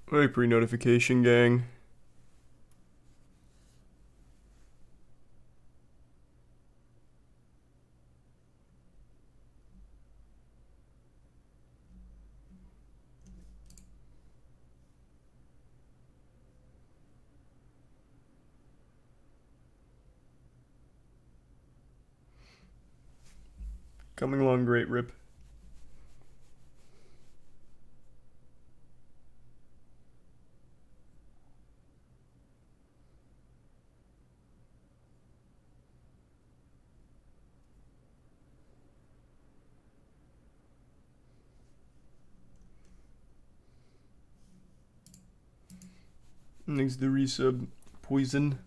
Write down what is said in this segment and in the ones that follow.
Hey, pre-notification gang. Coming along great, Rip. Thanks to the resub. Poison.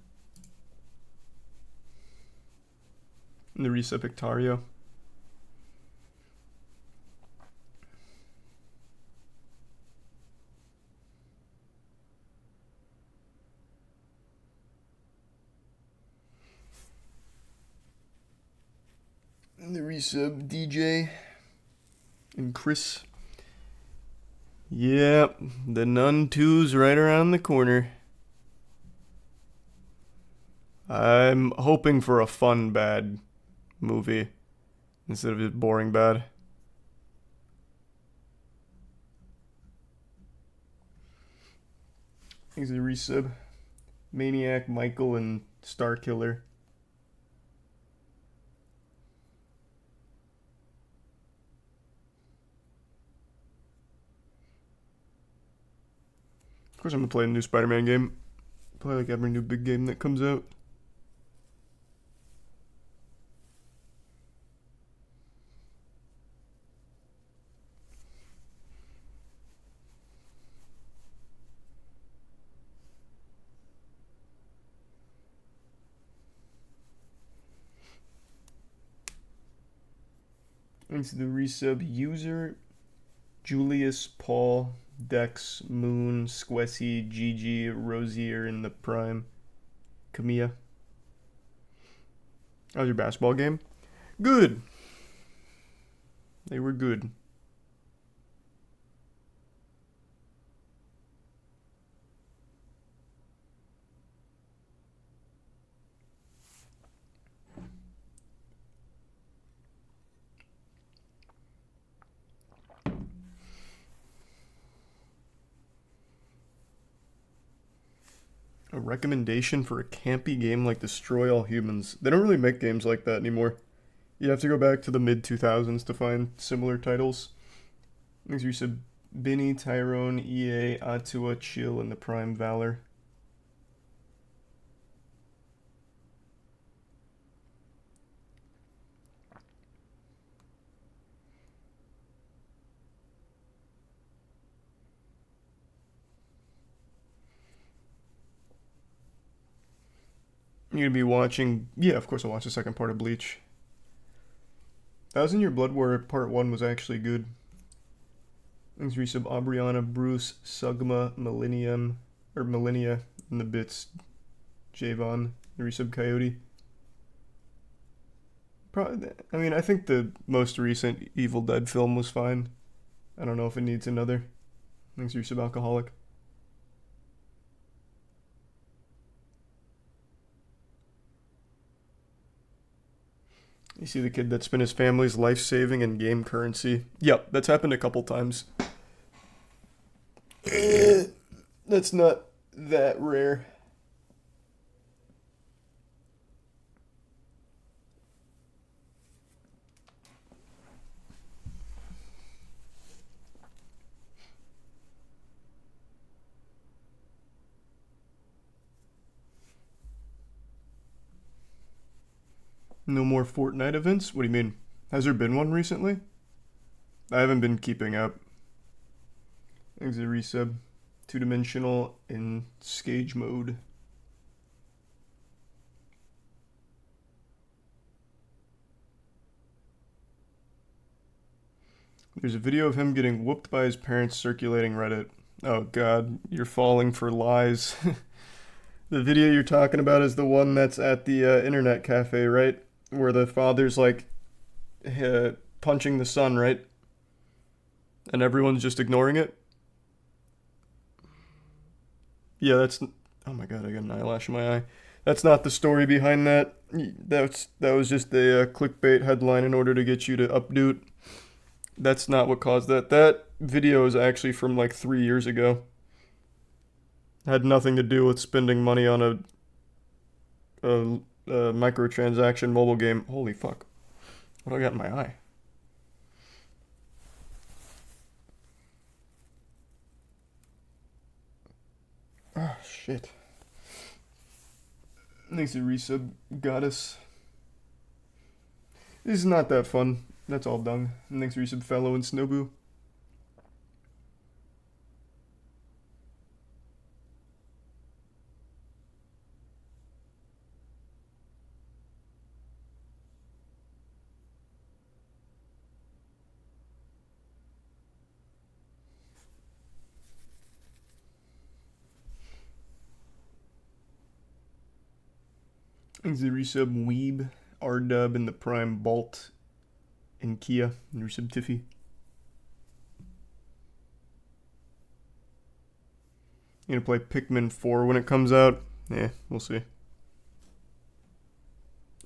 And the resub Ictario. And the resub DJ. And Chris. Yep, the Nun 2's right around the corner. I'm hoping for a fun bad movie instead of just boring bad. Thanks to the resub. Maniac, Michael, and Star Killer. Of course, I'm gonna play the new Spider-Man game. Play like every new big game that comes out. Thanks to the resub user Julius, Paul, Dex, Moon, Squessy, Gigi, Rosie are in the prime. Camilla. How's your basketball game? Good. They were good. A recommendation for a campy game like Destroy All Humans. They don't really make games like that anymore. You have to go back to the mid 2000s to find similar titles. Thanks you said Binny, Tyrone, EA, Atua, Chill, and the Prime Valor. You're gonna be watching. Yeah, of course, I'll watch the second part of Bleach. Thousand Year Blood War Part 1 was actually good. Thanks resub Aubriana, Bruce, Sugma, Millennium, or Millennia, and the bits. Javon, the resub Coyote. I mean, I think the most recent Evil Dead film was fine. I don't know if it needs another. Thanks resub Alcoholic. You see the kid that spent his family's life saving in game currency. Yep, that's happened a couple times. That's not that rare. No more Fortnite events? What do you mean? Has there been one recently? I haven't been keeping up. Exit resub. Two-dimensional in Skage mode. There's a video of him getting whooped by his parents circulating Reddit. Oh god, you're falling for lies. The video you're talking about is the one that's at the internet cafe, right? Where the father's like punching the son, right? And everyone's just ignoring it. Yeah, that's. Oh my god, I got an eyelash in my eye. That's not the story behind that. That was just a clickbait headline in order to get you to updoot. That's not what caused that. That video is actually from like 3 years ago. Had nothing to do with spending money on a microtransaction mobile game. Holy fuck. What do I got in my eye? Oh, shit. Thanks to resub, goddess. This is not that fun. That's all dung. And thanks to resub, fellow and Snowboo. Thanks to resub, Weeb, R-Dub, and the Prime Bolt, and Kia, and resub Tiffy. You gonna play Pikmin 4 when it comes out? Yeah, we'll see.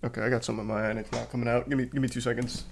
Okay, I got some in my eye and it's not coming out. Give me 2 seconds.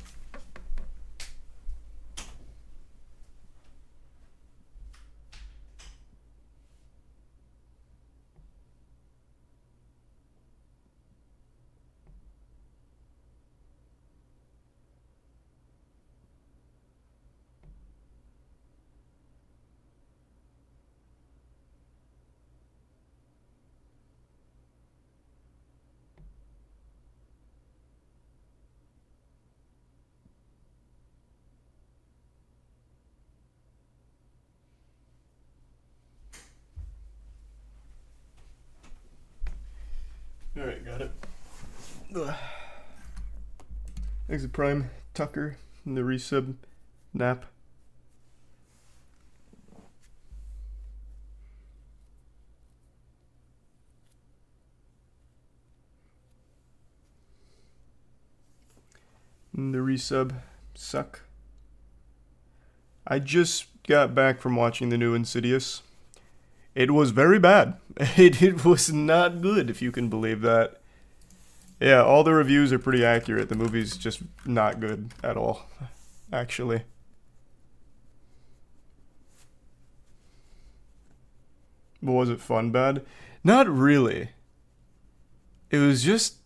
Alright, got it. Ugh. Exit Prime, Tucker, and the resub, Nap. And the resub, Suck. I just got back from watching the new Insidious. It was very bad. It was not good, if you can believe that. Yeah, all the reviews are pretty accurate. The movie's just not good at all, actually. But was it fun bad? Not really. It was just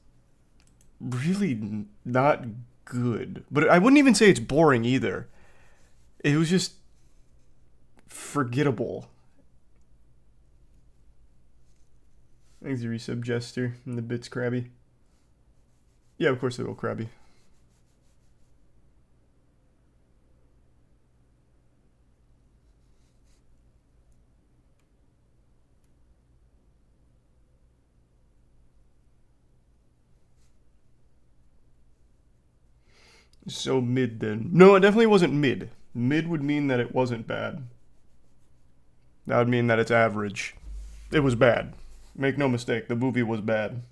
really not good. But I wouldn't even say it's boring either. It was just forgettable. Thanks to resub Jester and the bits crabby. Yeah, of course they will, crabby. So mid then. No, it definitely wasn't mid. Mid would mean that it wasn't bad. That would mean that it's average. It was bad. Make no mistake, the movie was bad.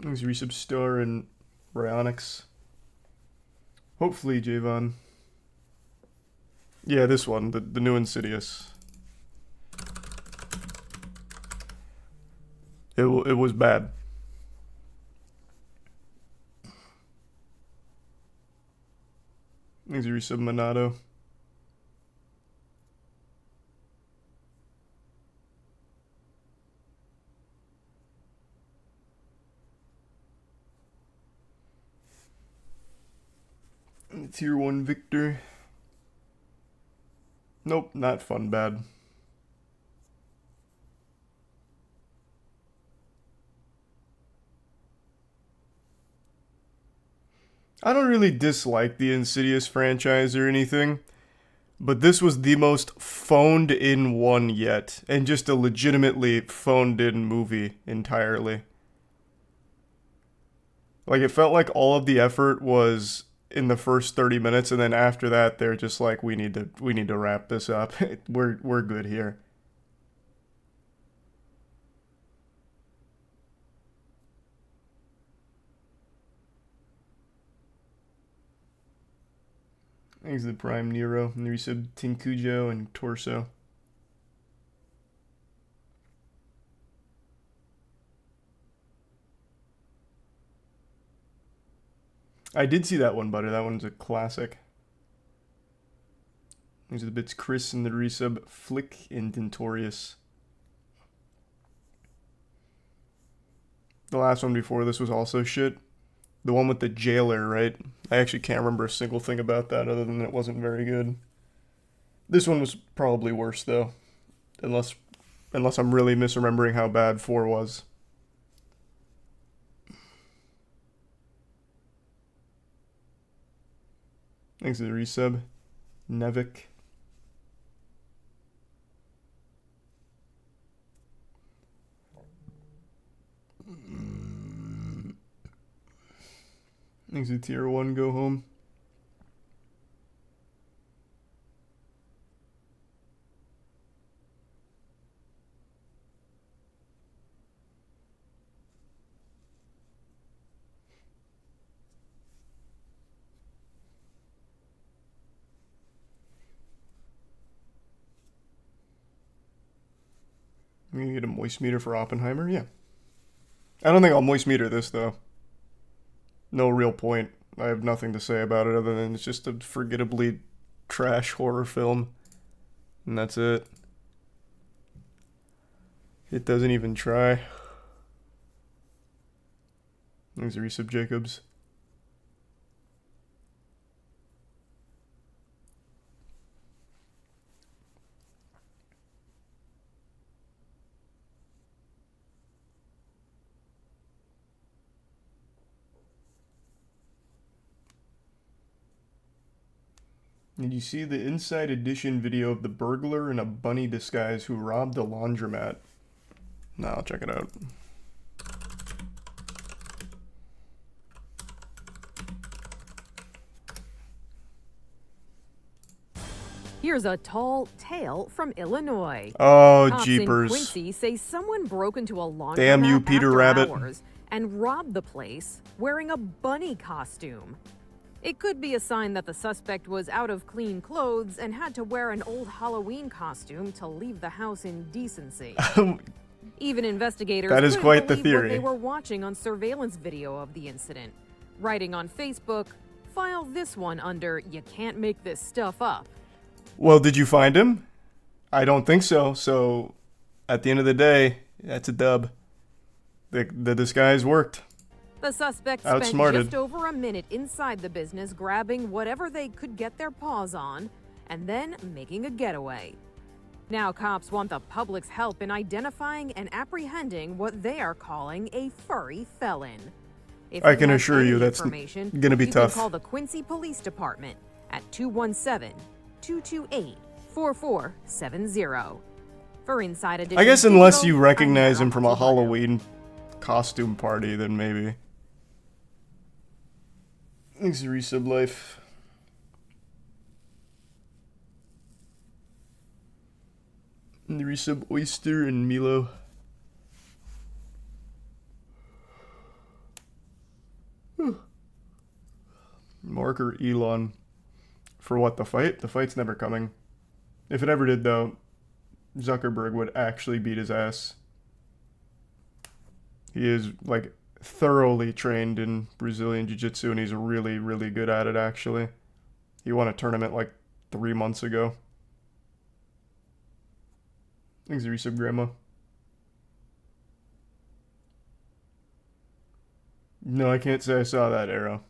Thanks resub Star and Ryonix. Hopefully, Javon. Yeah, this one, the new Insidious. It was bad. Thanks resub Monado. Tier 1 Victor. Nope, not fun bad. I don't really dislike the Insidious franchise or anything, but this was the most phoned in one yet, and just a legitimately phoned in movie entirely. Like, it felt like all of the effort was in the first 30 minutes, and then after that they're just like, we need to wrap this up. We're good here. Thanks to the Prime Nero. And the resub Tinkujo and Torso. I did see that one, Butter. That one's a classic. These are the bits Chris and the resub Flick and Dentorius. The last one before this was also shit. The one with the jailer, right? I actually can't remember a single thing about that other than it wasn't very good. This one was probably worse though. Unless I'm really misremembering how bad 4 was. Thanks to the resub. Nevik. Thanks to tier 1 go home. I'm gonna get a moist meter for Oppenheimer, yeah. I don't think I'll moist meter this though. No real point. I have nothing to say about it other than it's just a forgettably trash horror film. And that's it. It doesn't even try. Thanks to resub Jacobs. Did you see the Inside Edition video of the burglar in a bunny disguise who robbed a laundromat? No, I'll check it out. Here's a tall tale from Illinois. Oh, Cops jeepers. in Quincy say someone broke into a laundromat Damn you, Peter after Rabbit. hours and robbed the place wearing a bunny costume. It could be a sign that the suspect was out of clean clothes and had to wear an old Halloween costume to leave the house in decency. Even investigators That is couldn't quite the believe theory. what they were watching on surveillance video of the incident. Writing on Facebook, file this one under "You can't make this stuff up." Well, did you find him? I don't think so. So, at the end of the day, that's a dub. The disguise worked. The suspect spent Outsmarted. just over a minute inside the business grabbing whatever they could get their paws on and then making a getaway. Now cops want the public's help in identifying and apprehending what they are calling a furry felon. If I can have assure any you that's information, gonna be you tough. can call the Quincy Police Department at 217-228-4470. For Inside Edition I guess unless Digital, you recognize I'm him from a Nara Lombardo. Halloween costume party, then maybe. Thanks to resub life. And the resub Oyster and Milo. Marker Elon. For what, the fight? The fight's never coming. If it ever did, though, Zuckerberg would actually beat his ass. He is, like, thoroughly trained in Brazilian Jiu-Jitsu, and he's really, really good at it, actually. He won a tournament, like, 3 months ago. Thanks, resub Grandma. No, I can't say I saw that arrow.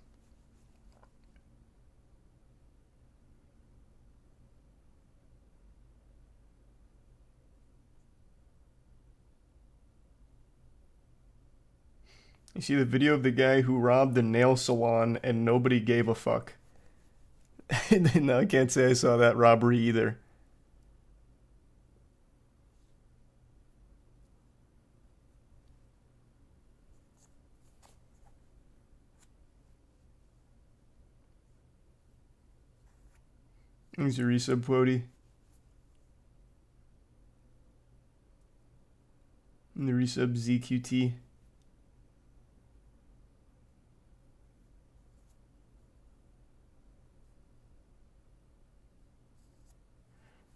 You see the video of the guy who robbed the nail salon and nobody gave a fuck. No, I can't say I saw that robbery either. Thanks, your resub, Quody. And the resub ZQT.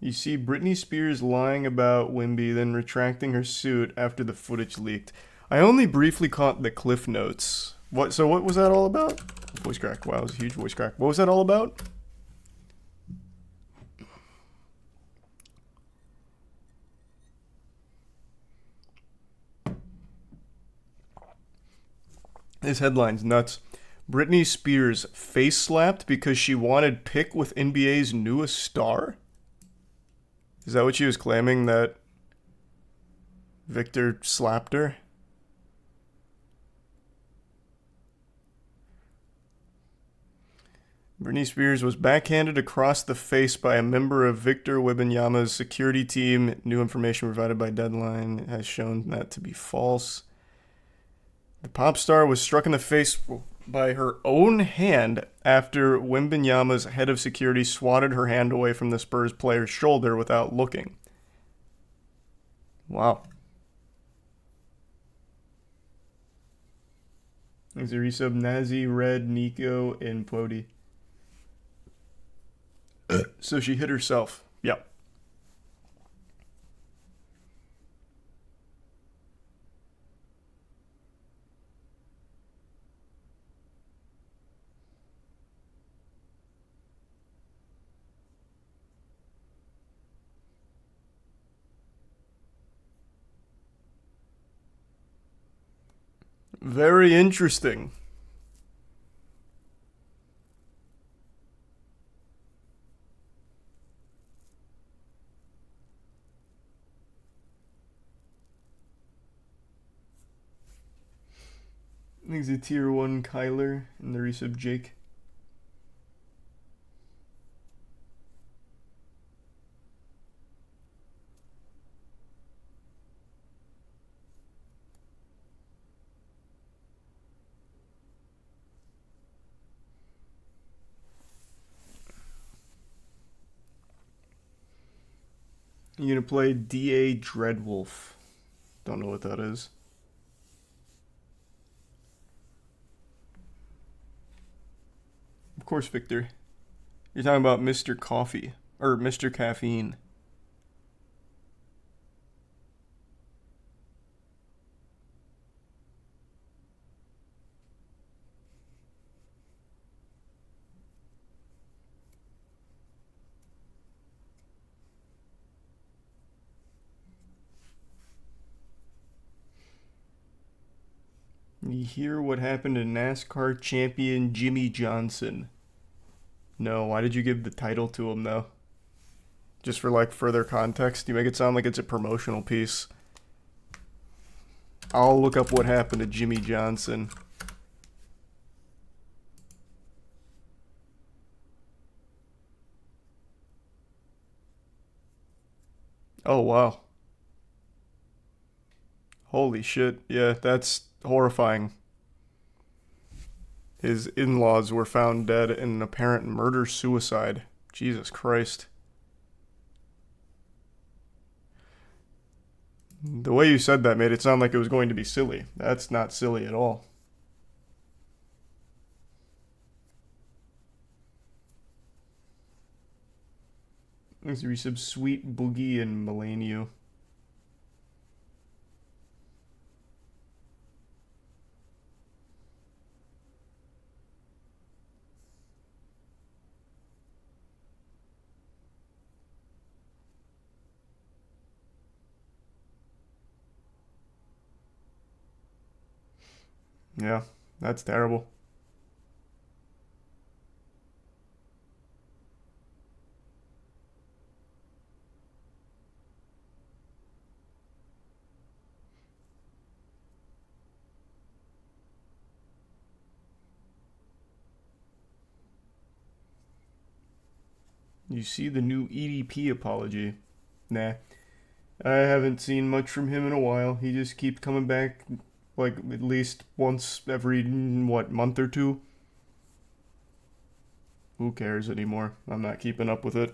You see Britney Spears lying about Wimby, then retracting her suit after the footage leaked. I only briefly caught the cliff notes. So what was that all about? Voice crack. Wow, it was a huge voice crack. What was that all about? This headline's nuts. Britney Spears face slapped because she wanted pick with NBA's newest star? Is that what she was claiming, that Victor slapped her? Britney Spears was backhanded across the face by a member of Victor Wembanyama's security team. New information provided by Deadline has shown that to be false. The pop star was struck in the face by her own hand after Wembanyama's head of security swatted her hand away from the Spurs player's shoulder without looking. Wow. Thanks to resub Nazi, Red, Nico, and Pody. So she hit herself. Yep. Very interesting. I think it's a tier 1 Kyler and the resub Jake. You're gonna play DA Dreadwolf. Don't know what that is. Of course, Victor. You're talking about Mr. Coffee. Or Mr. Caffeine. You hear what happened to NASCAR champion Jimmy Johnson? No, why did you give the title to him though? Just for like further context? You make it sound like it's a promotional piece. I'll look up what happened to Jimmy Johnson. Oh wow. Holy shit. Yeah, that's horrifying. His in-laws were found dead in an apparent murder-suicide. Jesus Christ. The way you said that made it sound like it was going to be silly. That's not silly at all. Thanks to resub Sweet Boogie and Millennium. Yeah, that's terrible. You see the new EDP apology? Nah. I haven't seen much from him in a while. He just keeps coming back like at least once every, what, month or two? Who cares anymore? I'm not keeping up with it.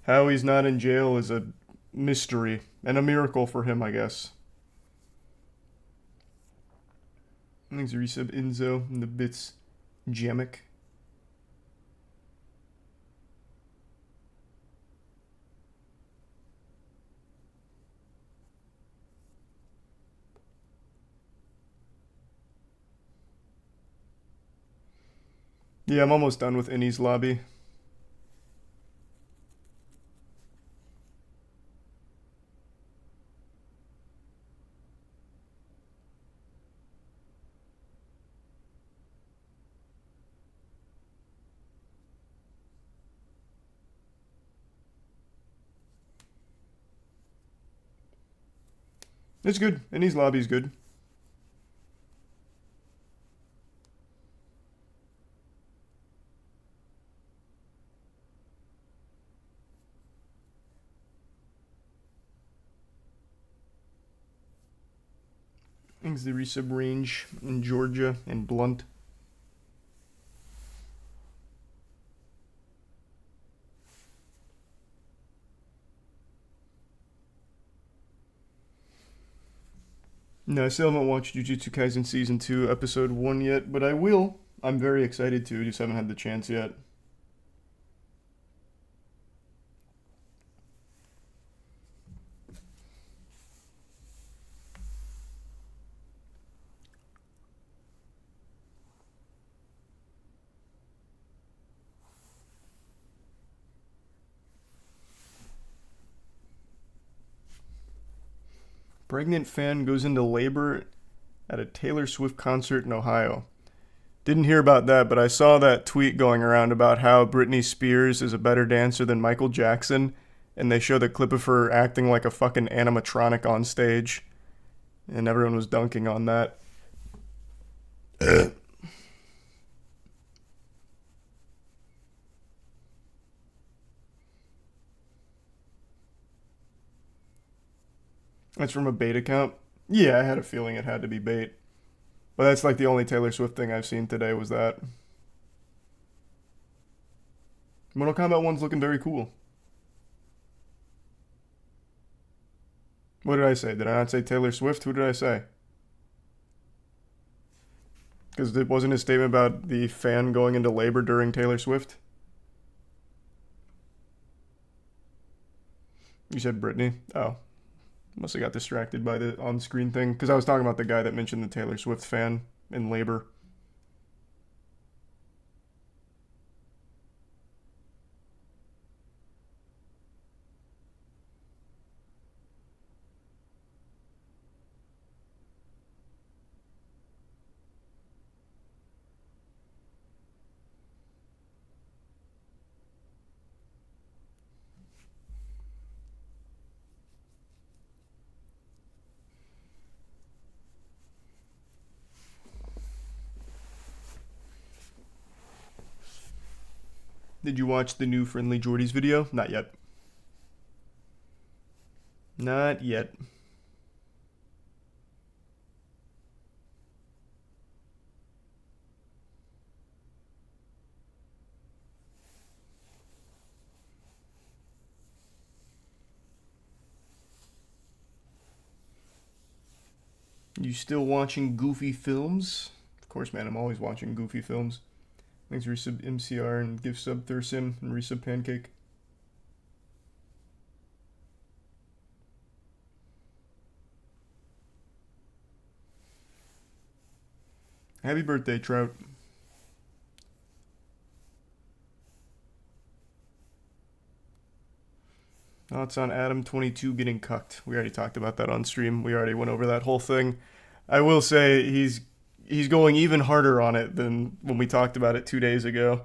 How he's not in jail is a mystery and a miracle for him, I guess. Thanks, resub Enzo and the bits Jamic. Yeah, I'm almost done with Innie's lobby. It's good. Innie's lobby's good. Things the resub range in Georgia and Blunt. No, I still haven't watched Jujutsu Kaisen Season 2, Episode 1 yet, but I will. I'm very excited to, just haven't had the chance yet. Pregnant fan goes into labor at a Taylor Swift concert in Ohio. Didn't hear about that, but I saw that tweet going around about how Britney Spears is a better dancer than Michael Jackson, and they show the clip of her acting like a fucking animatronic on stage, and everyone was dunking on that. That's from a bait account? Yeah, I had a feeling it had to be bait. But that's like the only Taylor Swift thing I've seen today was that. Mortal Kombat 1's looking very cool. What did I say? Did I not say Taylor Swift? Who did I say? Because it wasn't a statement about the fan going into labor during Taylor Swift? You said Britney? Oh. Must have got distracted by the on-screen thing. Because I was talking about the guy that mentioned the Taylor Swift fan in labor. Did you watch the new Friendly Jordies video? Not yet. Not yet. You still watching goofy films? Of course, man, I'm always watching goofy films. Thanks resub MCR and give sub Thursim and resub Pancake. Happy birthday, Trout. Thoughts on Adam22 getting cucked? We already talked about that on stream. We already went over that whole thing. I will say he's going even harder on it than when we talked about it 2 days ago.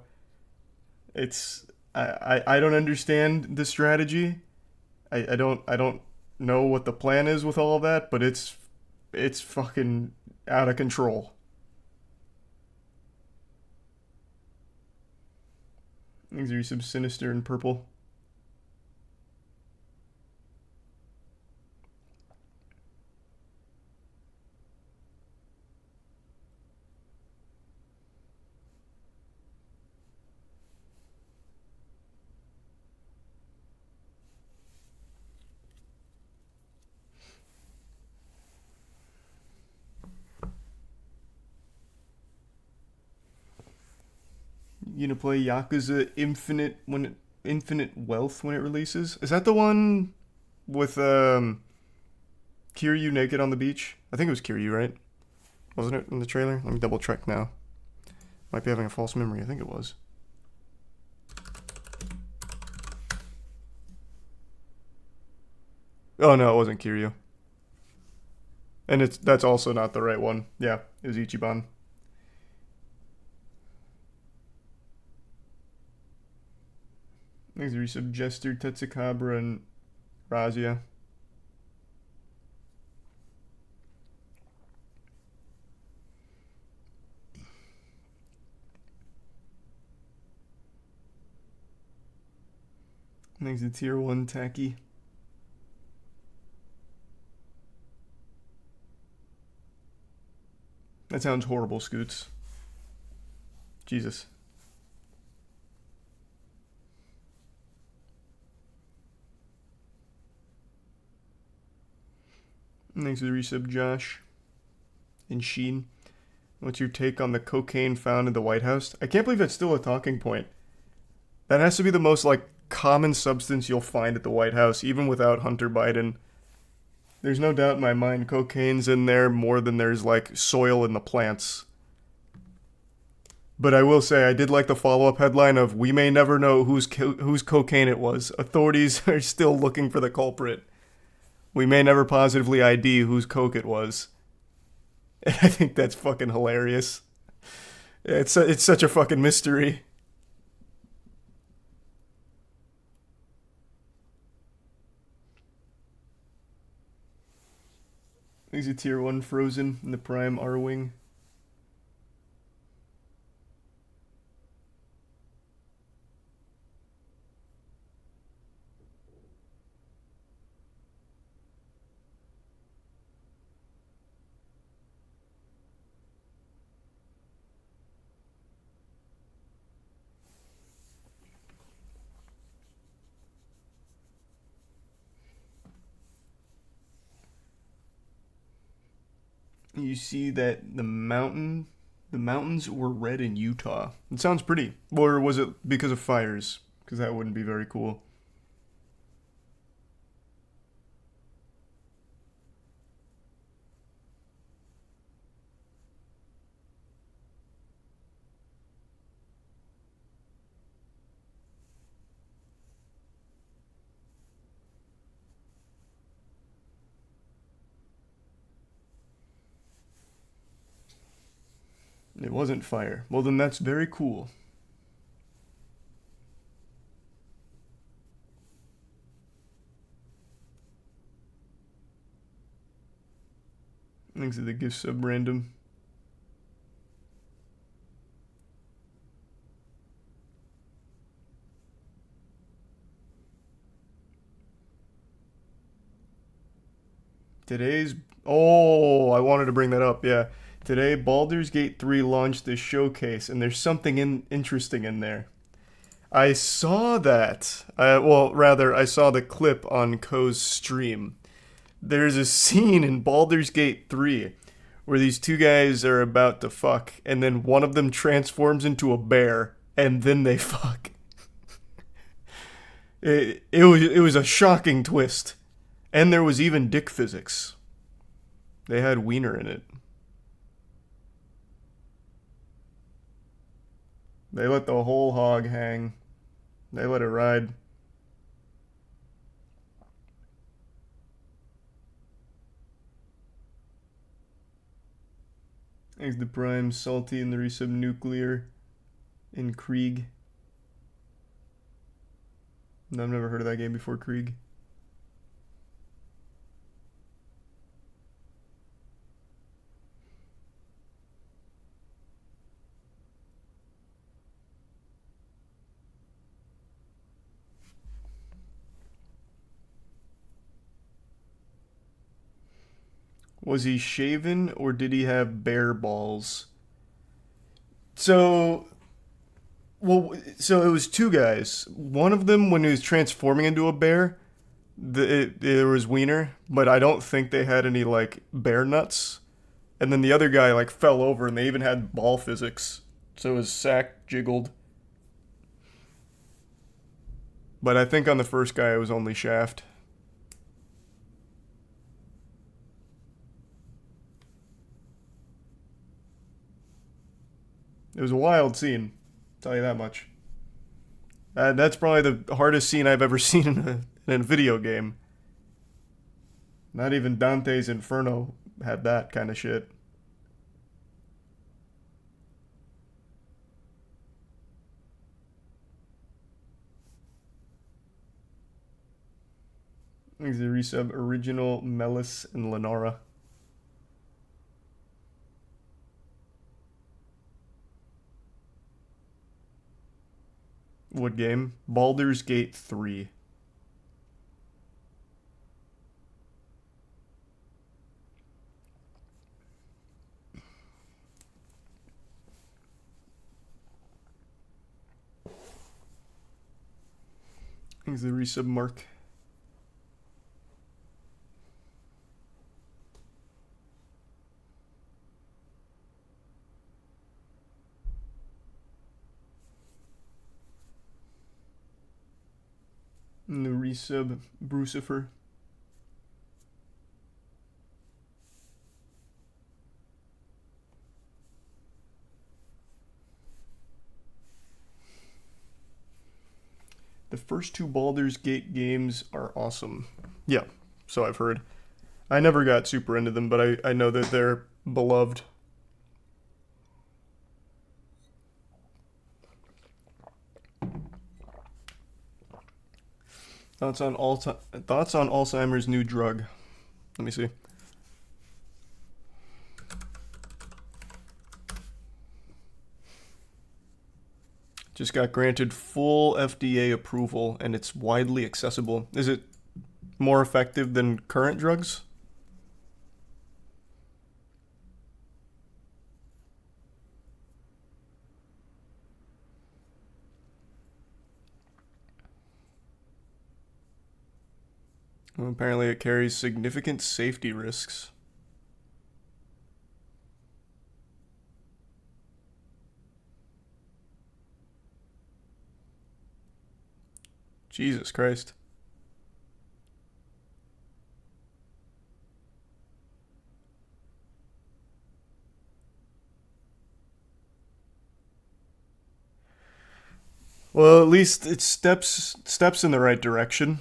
It's I don't understand the strategy. I don't know what the plan is with all of that, but it's fucking out of control. Things are some sinister and purple. You gonna play Yakuza Infinite Wealth when it releases? Is that the one with Kiryu naked on the beach? I think it was Kiryu, right? Wasn't it in the trailer? Let me double check now. Might be having a false memory. I think it was. Oh no, it wasn't Kiryu. And that's also not the right one. Yeah, it was Ichiban. Next, we have Jester, Tetsukabra, and Razia. Next, the tier 1 Taki. That sounds horrible, Scoots. Jesus. Next to the resub, Josh and Sheen. What's your take on the cocaine found in the White House? I can't believe that's still a talking point. That has to be the most, like, common substance you'll find at the White House, even without Hunter Biden. There's no doubt in my mind cocaine's in there more than there's, like, soil in the plants. But I will say, I did like the follow-up headline of, "We may never know whose cocaine it was. Authorities are still looking for the culprit. We may never positively ID whose coke it was." And I think that's fucking hilarious. It's such a fucking mystery. He's a tier 1 Frozen in the Prime R-Wing. You see that the mountains were red in Utah. It sounds pretty. Or was it because of fires? Because that wouldn't be very cool. It wasn't fire. Well, then that's very cool. Thanks to the gift sub random. Oh, I wanted to bring that up. Yeah. Today, Baldur's Gate 3 launched this showcase, and there's something interesting in there. I saw that. I saw the clip on Ko's stream. There's a scene in Baldur's Gate 3 where these two guys are about to fuck, and then one of them transforms into a bear, and then they fuck. It was a shocking twist. And there was even dick physics. They had wiener in it. They let the whole hog hang. They let it ride. Thanks to Prime, Salty, and the resub Nuclear in Krieg. I've never heard of that game before, Krieg. Was he shaven or did he have bear balls? So it was two guys. One of them, when he was transforming into a bear, there was wiener, but I don't think they had any, like, bear nuts. And then the other guy, like, fell over, and they even had ball physics. So his sack jiggled. But I think on the first guy, it was only shaft. It was a wild scene, I'll tell you that much. That's probably the hardest scene I've ever seen in a video game. Not even Dante's Inferno had that kind of shit. There's the resub original Melis and Lenara. What game? Baldur's Gate 3. There's the resub Mark. And the resub Brucifer. The first two Baldur's Gate games are awesome. Yeah, so I've heard. I never got super into them, but I know that they're beloved. Thoughts on Alzheimer's new drug? Let me see. Just got granted full FDA approval, and it's widely accessible. Is it more effective than current drugs? Well, apparently it carries significant safety risks. Jesus Christ. Well, at least it's steps in the right direction.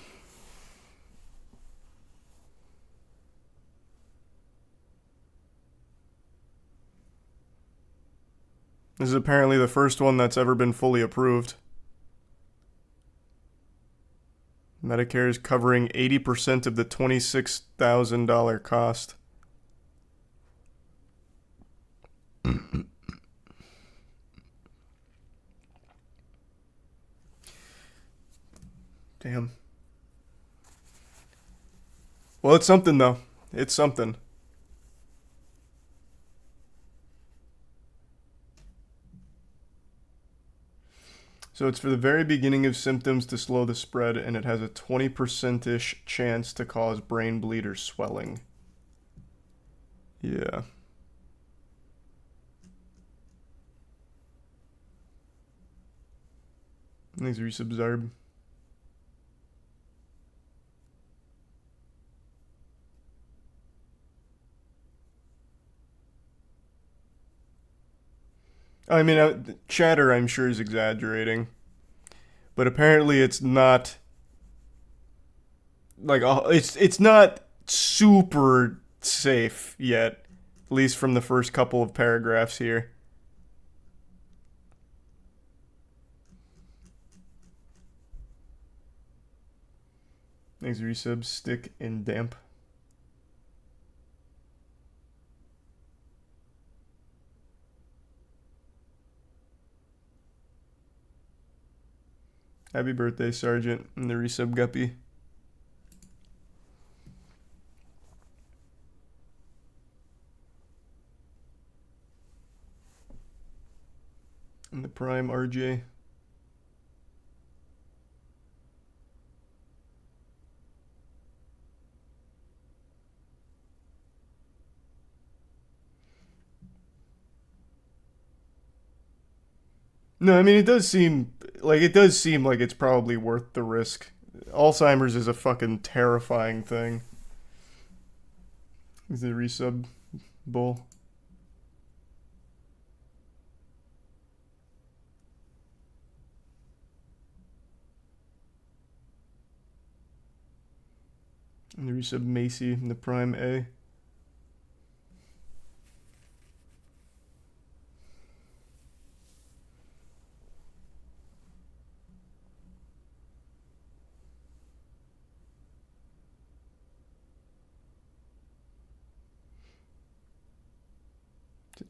This is apparently the first one that's ever been fully approved. Medicare is covering 80% of the $26,000 cost. Damn. Well, it's something, though. It's something. So it's for the very beginning of symptoms to slow the spread, and it has a 20%-ish chance to cause brain bleed or swelling. Yeah. Thanks, Resubzarb. I mean, chatter, I'm sure, is exaggerating. But apparently it's not... Like, it's not super safe yet. At least from the first couple of paragraphs here. Thanks, resub, stick, and damp. Happy birthday, Sergeant, and the resub guppy. And the prime RJ. No, I mean, it does seem like it's probably worth the risk. Alzheimer's is a fucking terrifying thing. Is the resub bull? And the resub Macy in the Prime A.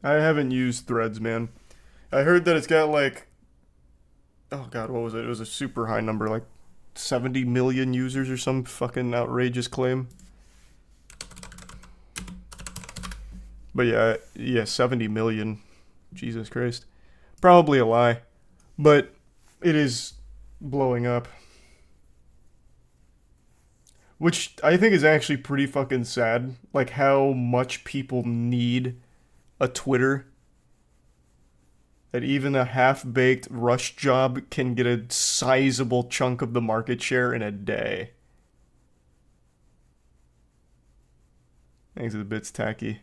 I haven't used Threads, man. I heard that it's got like, oh god, what was it? It was a super high number, like 70 million users or some fucking outrageous claim. But yeah, 70 million. Jesus Christ. Probably a lie. But it is blowing up. Which I think is actually pretty fucking sad. Like how much people need a Twitter. That even a half-baked rush job can get a sizable chunk of the market share in a day. Thanks, a bit's tacky.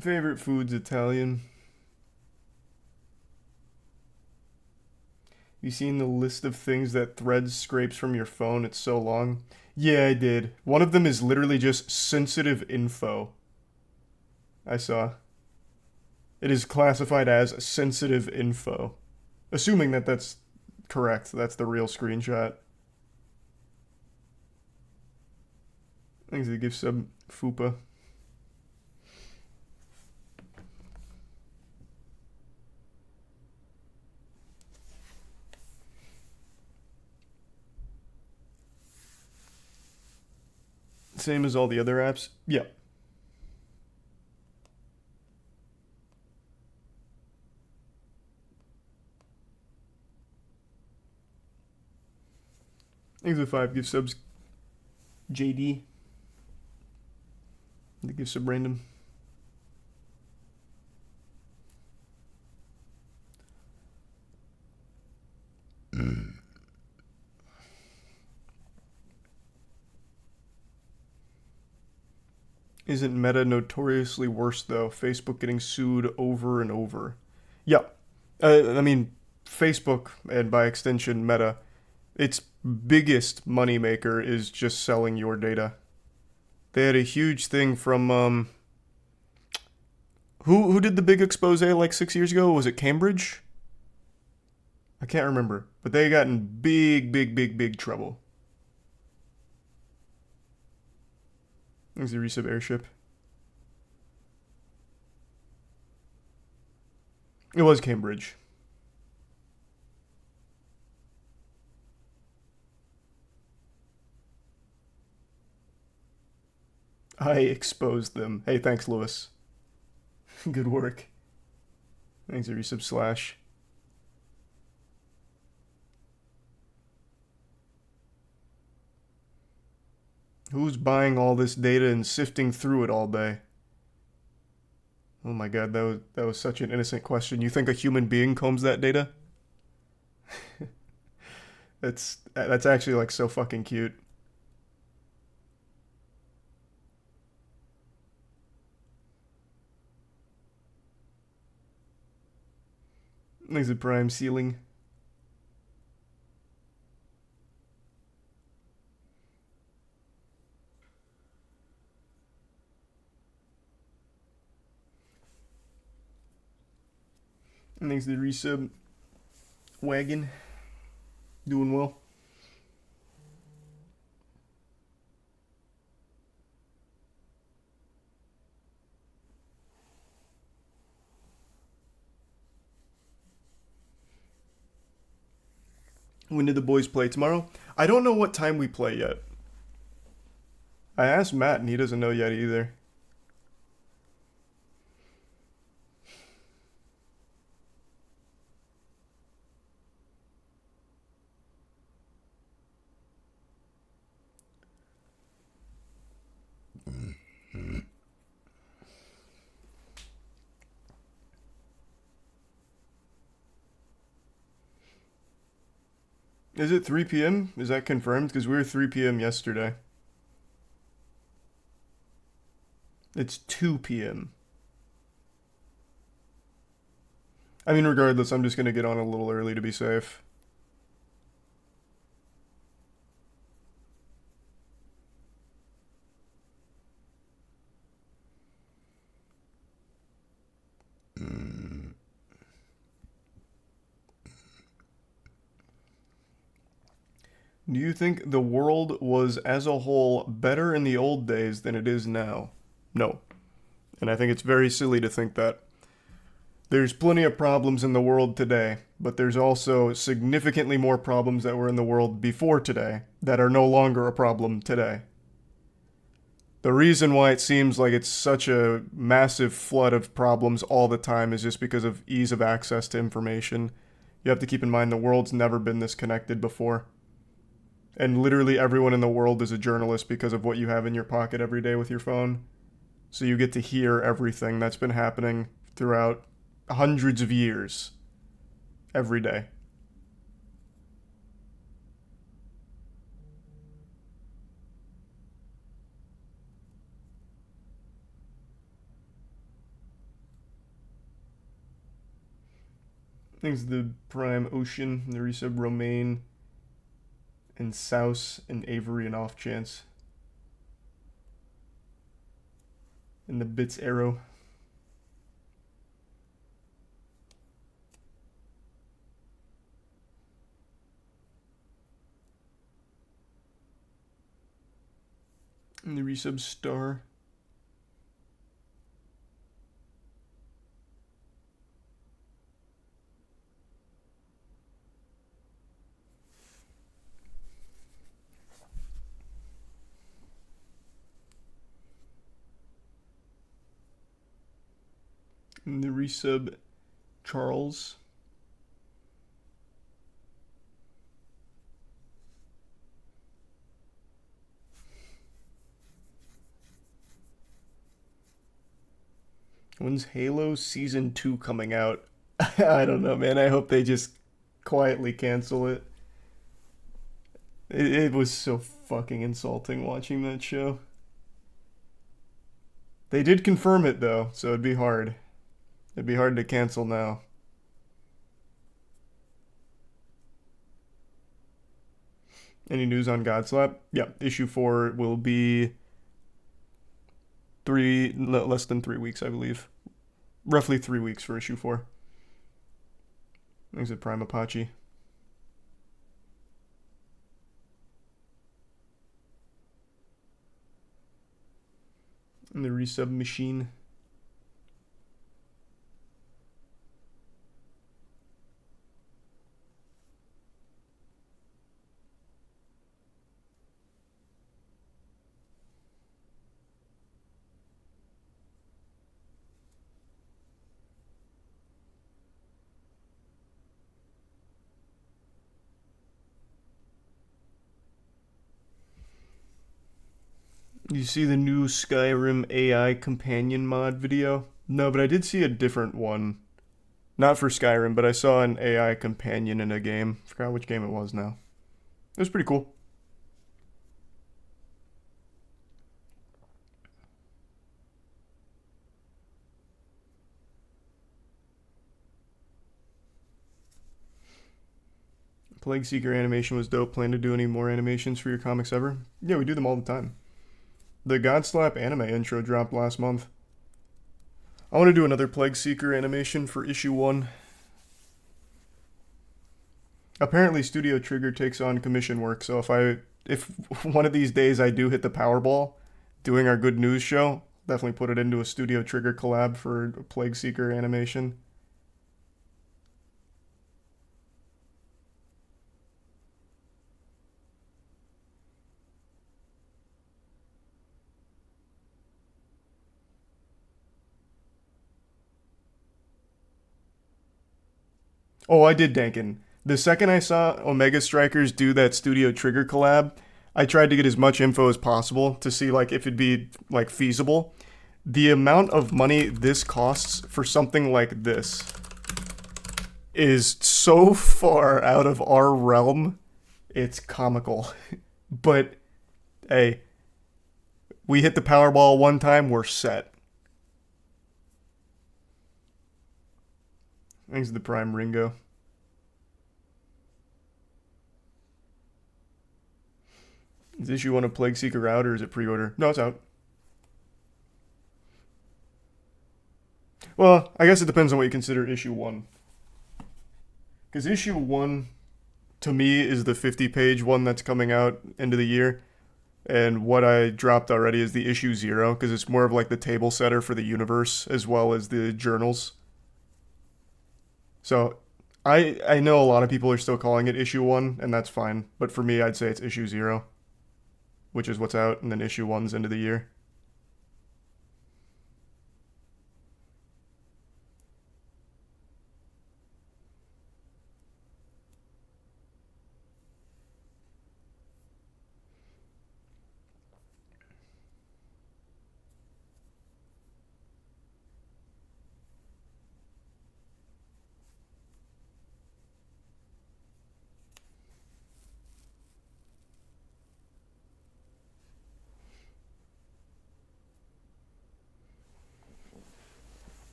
Favorite food's Italian. You seen the list of things that Threads scrapes from your phone? It's so long. Yeah, I did. One of them is literally just sensitive info. I saw. It is classified as sensitive info. Assuming that that's correct. That's the real screenshot. Thanks to give sub Fupa. Same as all the other apps? Yeah. Thanks for 5 gift subs. JD. The gift sub random. Isn't Meta notoriously worse though? Facebook getting sued over and over. Yeah. I mean, Facebook, and by extension Meta, its biggest moneymaker is just selling your data. They had a huge thing from who did the big expose like 6 years ago? Was it Cambridge? I can't remember, but they got in big trouble. There's the resub airship. It was Cambridge. I exposed them. Hey, thanks, Lewis. Good work. Thanks, a resub slash. Who's buying all this data and sifting through it all day? Oh my god, that was such an innocent question. You think a human being combs that data? That's actually like so fucking cute. Thanks a prime ceiling. And thanks to the resub wagon. Doing well. When did the boys play tomorrow? I don't know what time we play yet. I asked Matt and he doesn't know yet either. Is it 3 p.m.? Is that confirmed? Because we were 3 p.m. yesterday. It's 2 p.m. I mean, regardless, I'm just gonna get on a little early to be safe. Do you think the world was as a whole better in the old days than it is now? No. And I think it's very silly to think that. There's plenty of problems in the world today, but there's also significantly more problems that were in the world before today that are no longer a problem today. The reason why it seems like it's such a massive flood of problems all the time is just because of ease of access to information. You have to keep in mind the world's never been this connected before. And literally everyone in the world is a journalist because of what you have in your pocket every day with your phone. So you get to hear everything that's been happening throughout hundreds of years every day. Things the Prime Ocean, the Resub Romaine, and Souse, and Avery, and Off Chance. And the Bits Arrow. And the Resub Star. And the Resub Charles. When's Halo Season 2 coming out? I don't know, man. I hope they just quietly cancel it. It was so fucking insulting watching that show. They did confirm it, though, so it'd be hard. It'd be hard to cancel now. Any news on Godslap? Yeah, issue 4 will be less than 3 weeks, I believe. Roughly 3 weeks for issue 4. Thanks at Prime Apache. And the Resub Machine. You see the new Skyrim AI companion mod video? No, but I did see a different one. Not for Skyrim, but I saw an AI companion in a game. Forgot which game it was now. It was pretty cool. Plague Seeker animation was dope. Plan to do any more animations for your comics ever? Yeah, we do them all the time. The Godslap anime intro dropped last month. I want to do another Plague Seeker animation for issue 1. Apparently Studio Trigger takes on commission work, so if one of these days I do hit the Powerball doing our good news show, definitely put it into a Studio Trigger collab for a Plague Seeker animation. Oh, I did, Dankin. The second I saw Omega Strikers do that Studio Trigger collab, I tried to get as much info as possible to see like if it'd be like feasible. The amount of money this costs for something like this is so far out of our realm, it's comical. But hey, We hit the Powerball one time, we're set. Thanks to the Prime Ringo. Is issue 1 of Plague Seeker out, or is it pre-order? No, it's out. Well, I guess it depends on what you consider issue 1. Because issue 1, to me, is the 50-page one that's coming out end of the year. And what I dropped already is the issue 0, because it's more of like the table setter for the universe, as well as the journals. So, I know a lot of people are still calling it issue 1, and that's fine. But for me, I'd say it's issue 0, which is what's out, and then issue 1's end of the year.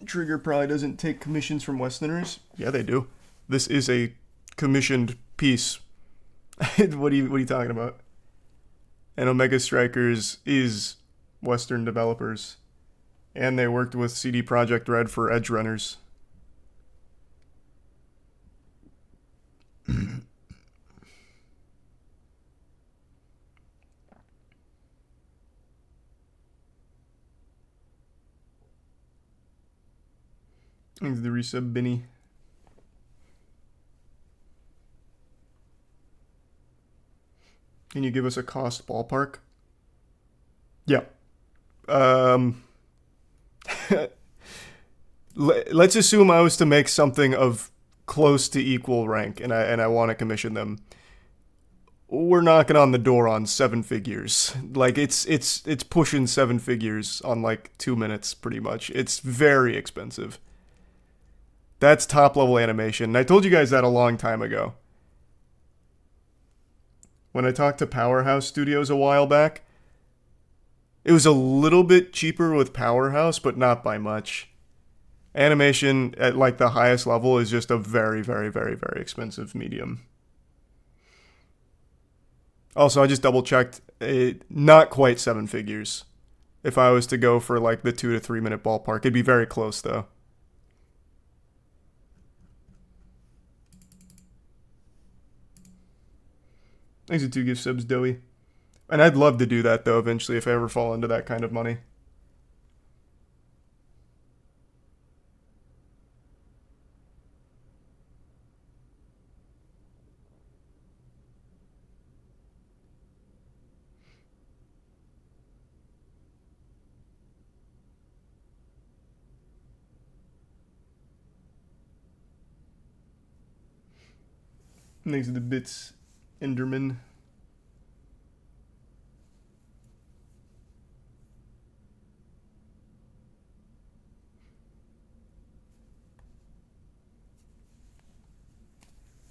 Trigger probably doesn't take commissions from Westerners. Yeah, they do. This is a commissioned piece. What are you talking about? And Omega Strikers is Western developers, and they worked with CD Projekt Red for Edge Runners. Thanks the resub, Binny. Can you give us a cost ballpark? Yeah. Let's assume I was to make something of close to equal rank, and I want to commission them. We're knocking on the door on 7 figures. Like it's pushing 7 figures on like 2 minutes, pretty much. It's very expensive. That's top level animation. And I told you guys that a long time ago. When I talked to Powerhouse Studios a while back, it was a little bit cheaper with Powerhouse, but not by much. Animation at like the highest level is just a very, very, very, very expensive medium. Also, I just double checked. Not quite 7 figures. If I was to go for like the 2 to 3 minute ballpark, it'd be very close though. Thanks to 2 gift subs, Doey. And I'd love to do that, though, eventually, if I ever fall into that kind of money. Thanks to the bits, Enderman.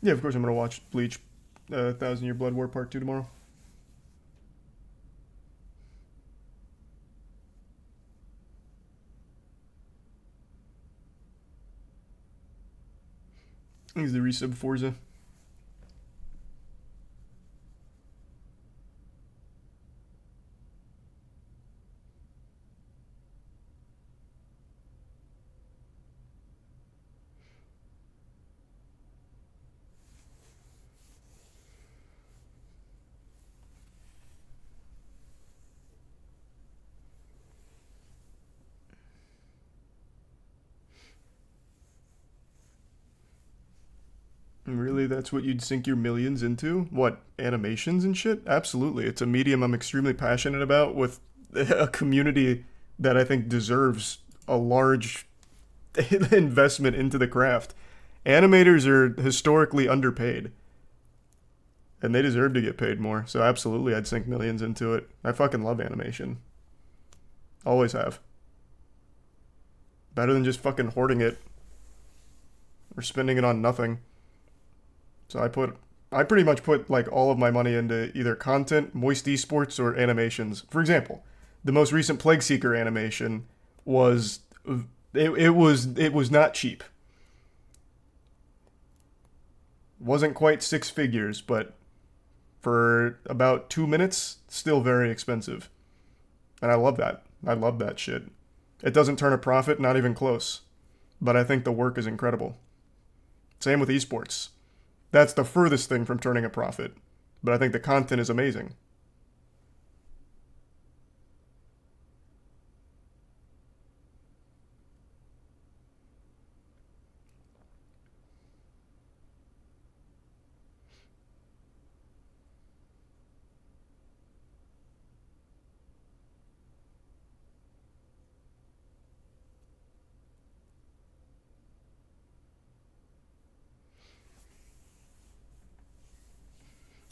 Yeah, of course I'm going to watch Bleach 1,000 Year Blood War Part 2 tomorrow. Thanks to the resub, Forza. Really, that's what you'd sink your millions into? What, animations and shit? Absolutely. It's a medium I'm extremely passionate about, with a community that I think deserves a large investment into the craft. Animators are historically underpaid, and they deserve to get paid more, so absolutely I'd sink millions into it. I fucking love animation. Always have. Better than just fucking hoarding it or spending it on nothing. So I put I pretty much put like all of my money into either content, moist esports, or animations. For example, the most recent Plague Seeker animation was it was not cheap. Wasn't quite six figures, but for about 2 minutes, still very expensive. And I love that. I love that shit. It doesn't turn a profit, not even close. But I think the work is incredible. Same with esports. That's the furthest thing from turning a profit. But I think the content is amazing.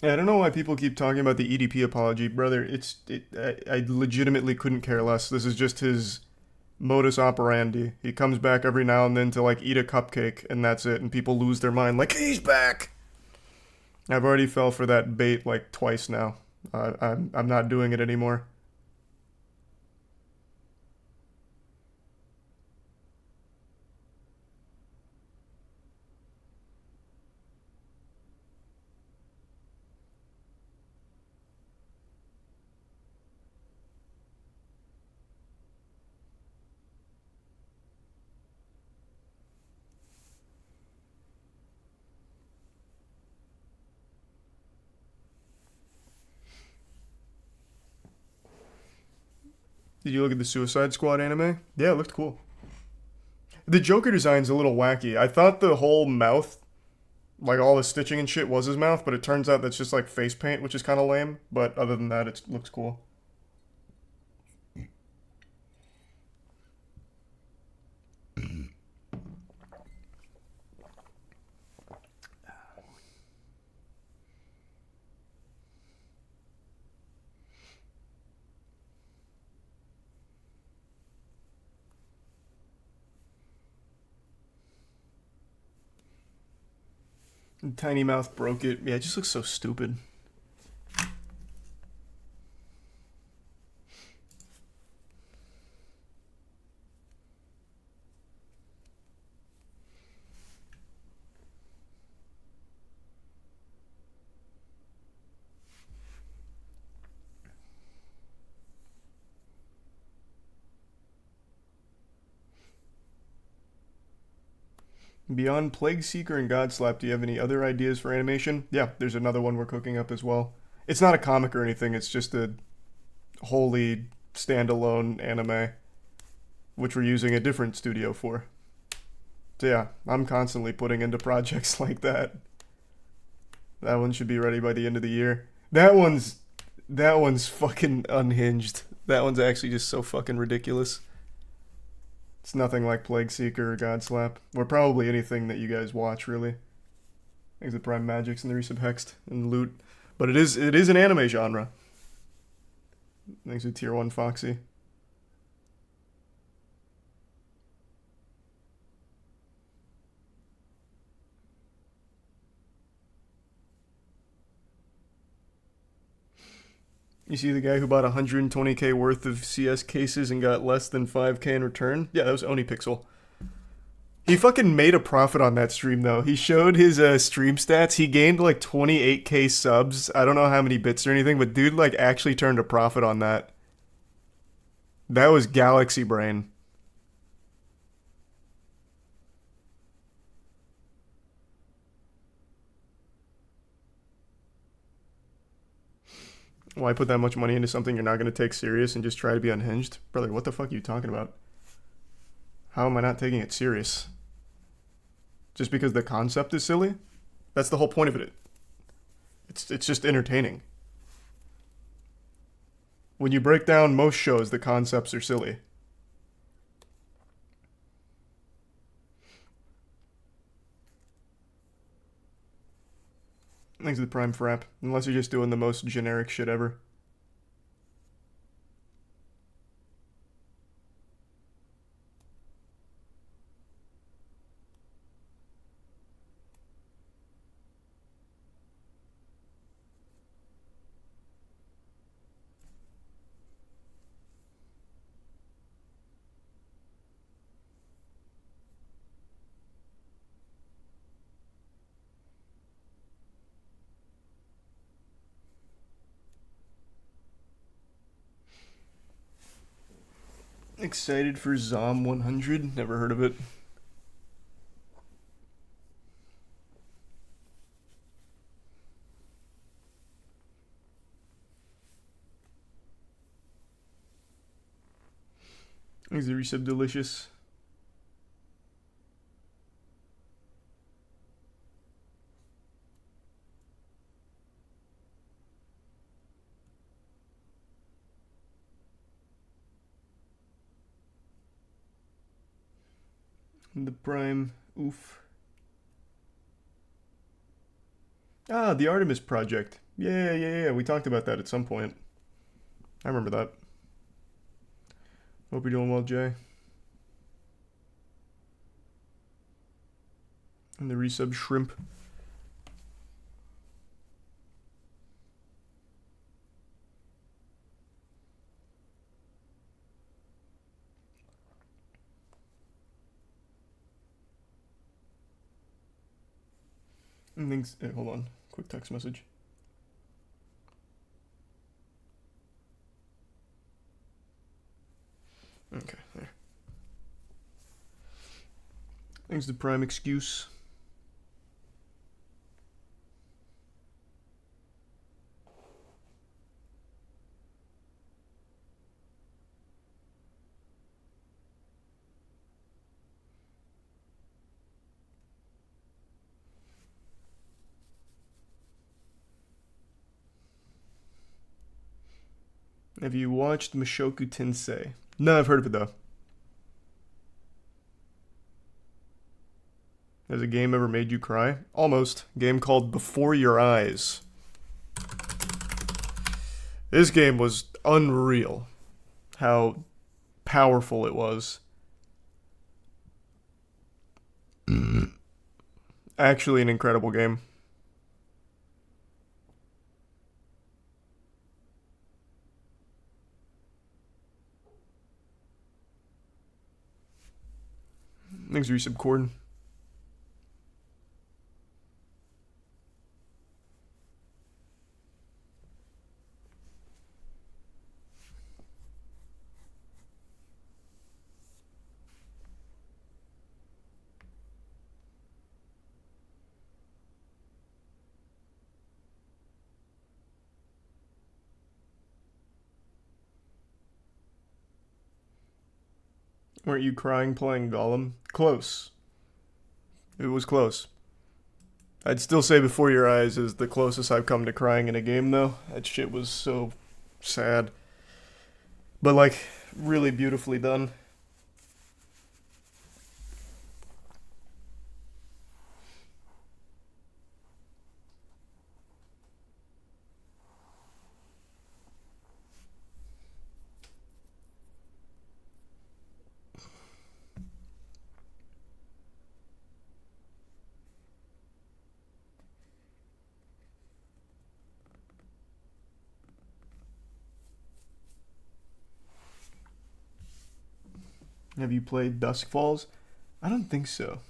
Yeah, I don't know why people keep talking about the EDP apology, brother. I legitimately couldn't care less. This is just his modus operandi. He comes back every now and then to like eat a cupcake, and that's it. And people lose their mind, like he's back. I've already fell for that bait like twice now. I'm not doing it anymore. Did you look at the Suicide Squad anime? Yeah, it looked cool. The Joker design's a little wacky. I thought the whole mouth, like all the stitching and shit, was his mouth, but it turns out that's just like face paint, which is kind of lame. But other than that, it looks cool. Tiny Mouth broke it. Yeah, it just looks so stupid. Beyond Plague Seeker and Godslap, do you have any other ideas for animation? Yeah, there's another one we're cooking up as well. It's not a comic or anything, it's just a wholly standalone anime, which we're using a different studio for. So yeah, I'm constantly putting into projects like that. That one should be ready by the end of the year. That one's fucking unhinged. That one's actually just so fucking ridiculous. It's nothing like Plague Seeker or Godslap, or probably anything that you guys watch, really. Thanks to Prime Magics and the Resub Hext and Loot. But it is an anime genre. Thanks to Tier 1 Foxy. You see the guy who bought 120k worth of CS cases and got less than 5k in return? Yeah, that was OniPixel. He fucking made a profit on that stream though. He showed his stream stats. He gained like 28k subs. I don't know how many bits or anything, but dude like actually turned a profit on that. That was Galaxy Brain. Why put that much money into something you're not going to take serious and just try to be unhinged? Brother, what the fuck are you talking about? How am I not taking it serious? Just because the concept is silly? That's the whole point of it. It's just entertaining. When you break down most shows, the concepts are silly. Thanks to the Prime Frap. Unless you're just doing the most generic shit ever. Excited for Zom 100? Never heard of it. Is the resub delicious? The Prime, oof. Ah, the Artemis Project. Yeah. We talked about that at some point. I remember that. Hope you're doing well, Jay. And the resub shrimp. And things. Hold on. Quick text message. Okay, there. Thanks to Prime Excuse. Have you watched Mushoku Tensei? No, I've heard of it though. Has a game ever made you cry? Almost. Game called Before Your Eyes. This game was unreal. How powerful it was. Actually, an incredible game. Thanks, Resub Cord. Weren't you crying playing Gollum? Close. It was close. I'd still say Before Your Eyes is the closest I've come to crying in a game, though. That shit was so sad. But, like, really beautifully done. Have you played Dusk Falls? I don't think so.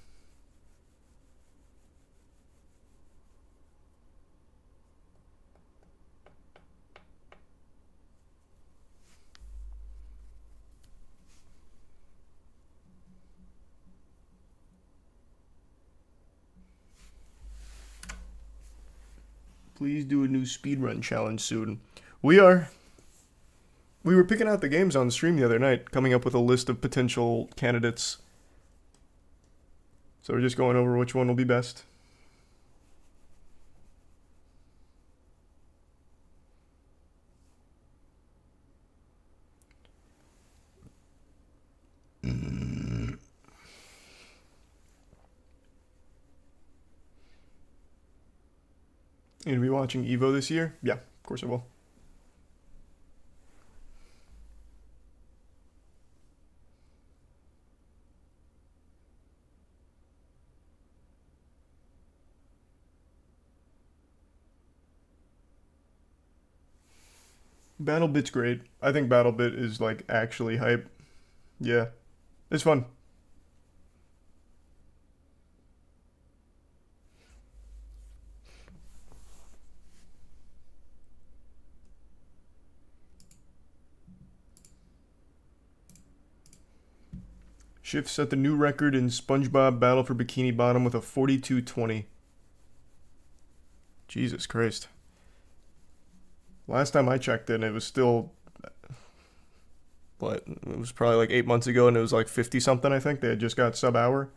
Please do a new speedrun challenge soon. We are. We were picking out the games on stream the other night, coming up with a list of potential candidates. So we're just going over which one will be best. You gonna be watching Evo this year? Yeah, of course I will. BattleBit's great. I think BattleBit is like actually hype. Yeah, it's fun. Schiff set the new record in SpongeBob Battle for Bikini Bottom with a 42:20. Jesus Christ. Last time I checked in, it was still, what, it was probably like 8 months ago, and it was like 50 something, I think. They had just got sub hour.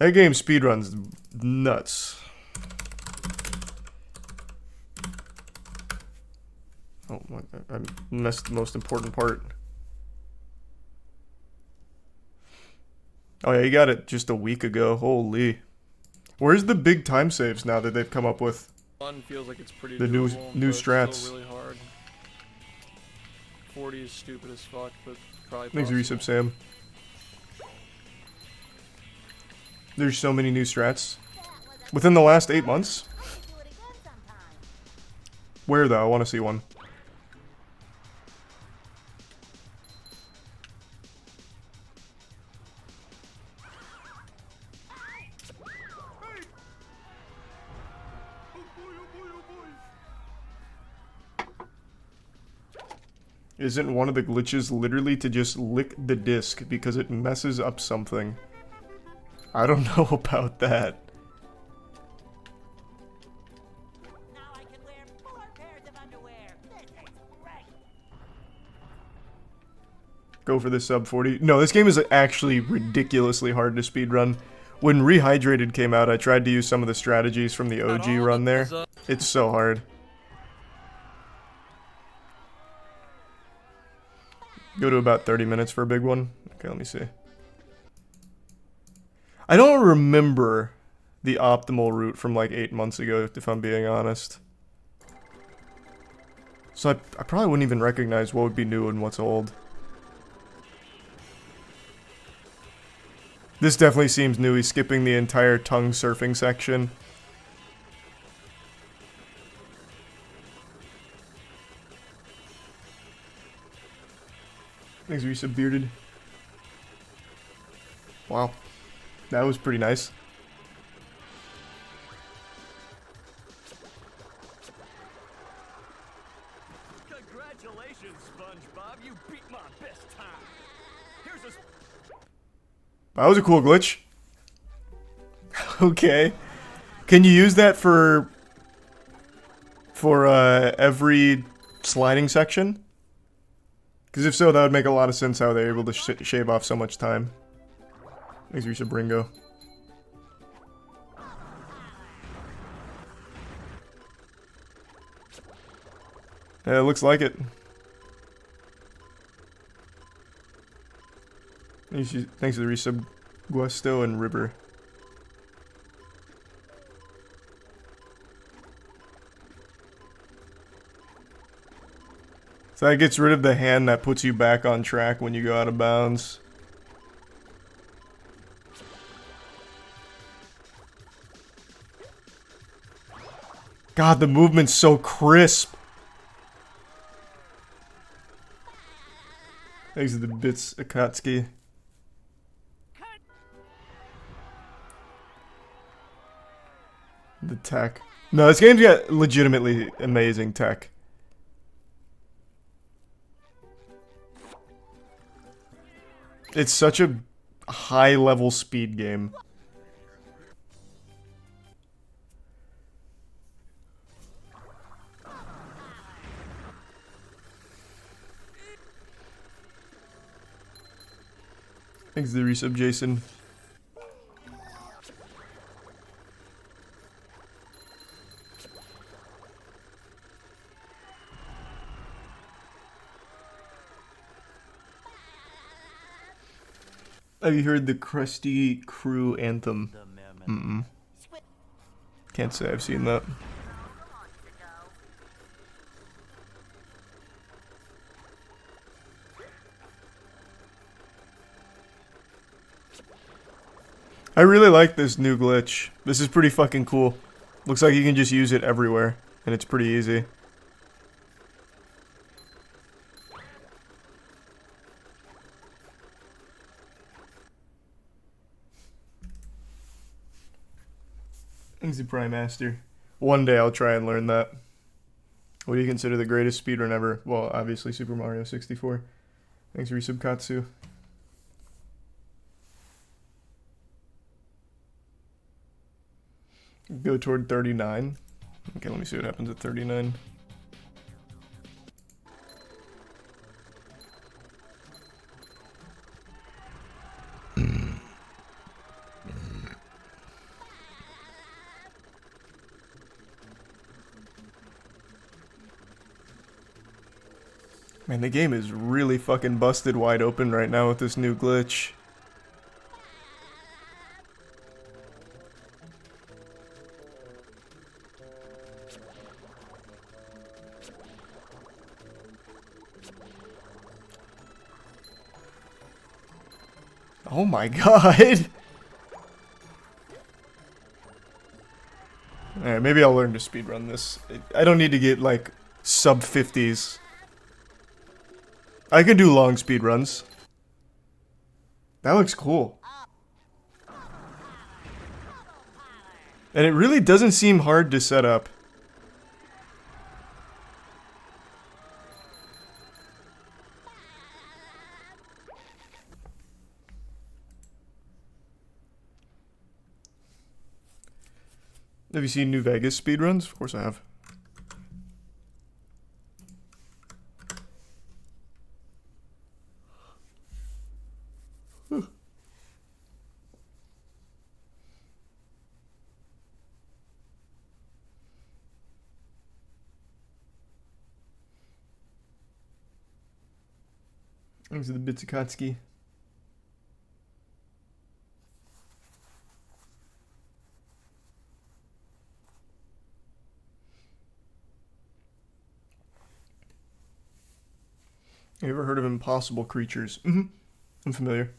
That game speedruns nuts. Oh, I missed the most important part. Oh yeah, you got it just a week ago. Holy. Where's the big time saves now that they've come up with? One feels like it's pretty The doable, new but strats. It's still really hard. 40 is stupid as fuck, but probably Thanks, possible. Resub Sam. There's so many new strats. Within the last 8 months? Where though? I want to see one. Isn't one of the glitches literally to just lick the disc because it messes up something? I don't know about that. Now I can wear 4 pairs of underwear. This is great. Go for the sub 40. No, this game is actually ridiculously hard to speedrun. When Rehydrated came out, I tried to use some of the strategies from the OG run there. It's so hard. Go to about 30 minutes for a big one. Okay, let me see. I don't remember the optimal route from like 8 months ago, if I'm being honest. So I probably wouldn't even recognize what would be new and what's old. This definitely seems new. He's skipping the entire tongue surfing section. Thanks, Resub Bearded. Wow. That was pretty nice. Congratulations, SpongeBob. You beat my best time. Here's a... That was a cool glitch. Okay. Can you use that for every sliding section? Because if so, that would make a lot of sense how they're able to shave off so much time. Thanks, Resub Ringo. Yeah, it looks like it. Thanks to the resub, Guasto and River. So that gets rid of the hand that puts you back on track when you go out of bounds. God, the movement's so crisp. Thanks to the bits, Akatsuki. The tech. No, this game's got legitimately amazing tech. It's such a high-level speed game. Thanks to the resub, Jason. Have you heard the Krusty Crew anthem? Mm-mm. Can't say I've seen that. I really like this new glitch. This is pretty fucking cool. Looks like you can just use it everywhere, and it's pretty easy. Thanks to Prime Master. One day I'll try and learn that. What do you consider the greatest speedrun ever? Well, obviously Super Mario 64. Thanks, Resub Katsu. Go toward 39. Okay, let me see what happens at 39. Man, the game is really fucking busted wide open right now with this new glitch. Oh my god! Alright, maybe I'll learn to speedrun this. I don't need to get, like, sub 50s. I can do long speedruns. That looks cool. And it really doesn't seem hard to set up. Have you seen New Vegas speedruns? Of course I have. Thanks to the Bitsukatsuki. You ever heard of Impossible Creatures? I'm familiar.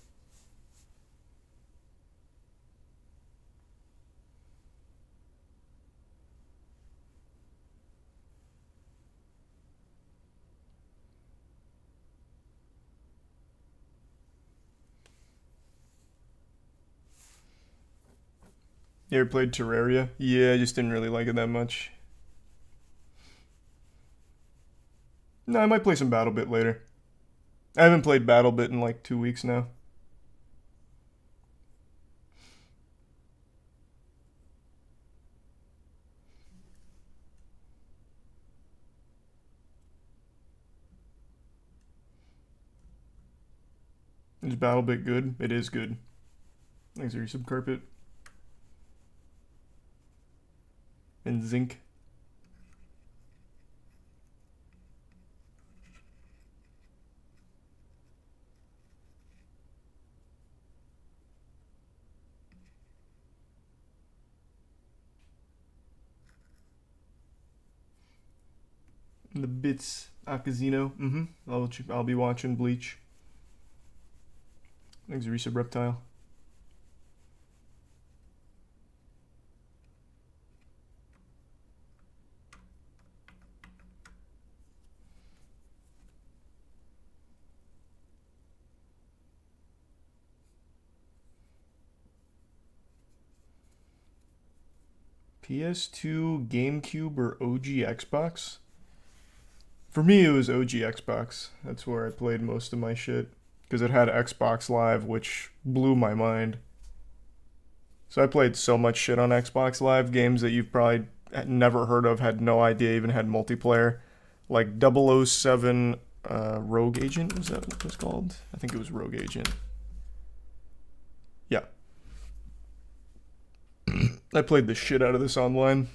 You ever played Terraria? Yeah, I just didn't really like it that much. No, I might play some BattleBit later. I haven't played BattleBit in like 2 weeks now. Is BattleBit good? It is good. Thanks for your subcarpet. And zinc. And the bits Akazino. I'll be watching Bleach. Thanks, Resub Reptile. PS2, GameCube, or OG Xbox? For me, it was OG Xbox. That's where I played most of my shit. Because it had Xbox Live, which blew my mind. So I played so much shit on Xbox Live. Games that you've probably never heard of, had no idea even had multiplayer. Like 007 Rogue Agent, was that what it was called? I think it was Rogue Agent. Yeah. I played the shit out of this online.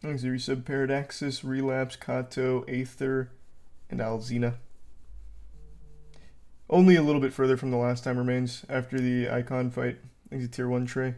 Thanks, Resub Paradoxus, Relapse, Kato, Aether, and Alzina. Only a little bit further from the last time remains after the Icon fight. Thanks, a tier 1 tray.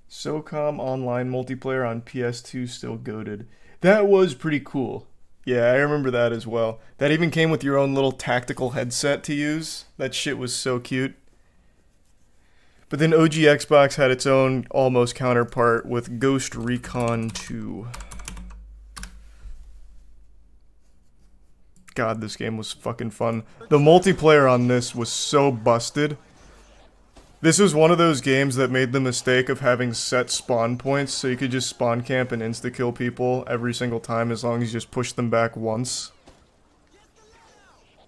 SOCOM online multiplayer on PS2 still goated. That was pretty cool. Yeah, I remember that as well. That even came with your own little tactical headset to use. That shit was so cute. But then OG Xbox had its own almost counterpart with Ghost Recon 2. God, this game was fucking fun. The multiplayer on this was so busted. This was one of those games that made the mistake of having set spawn points, so you could just spawn camp and insta-kill people every single time as long as you just push them back once.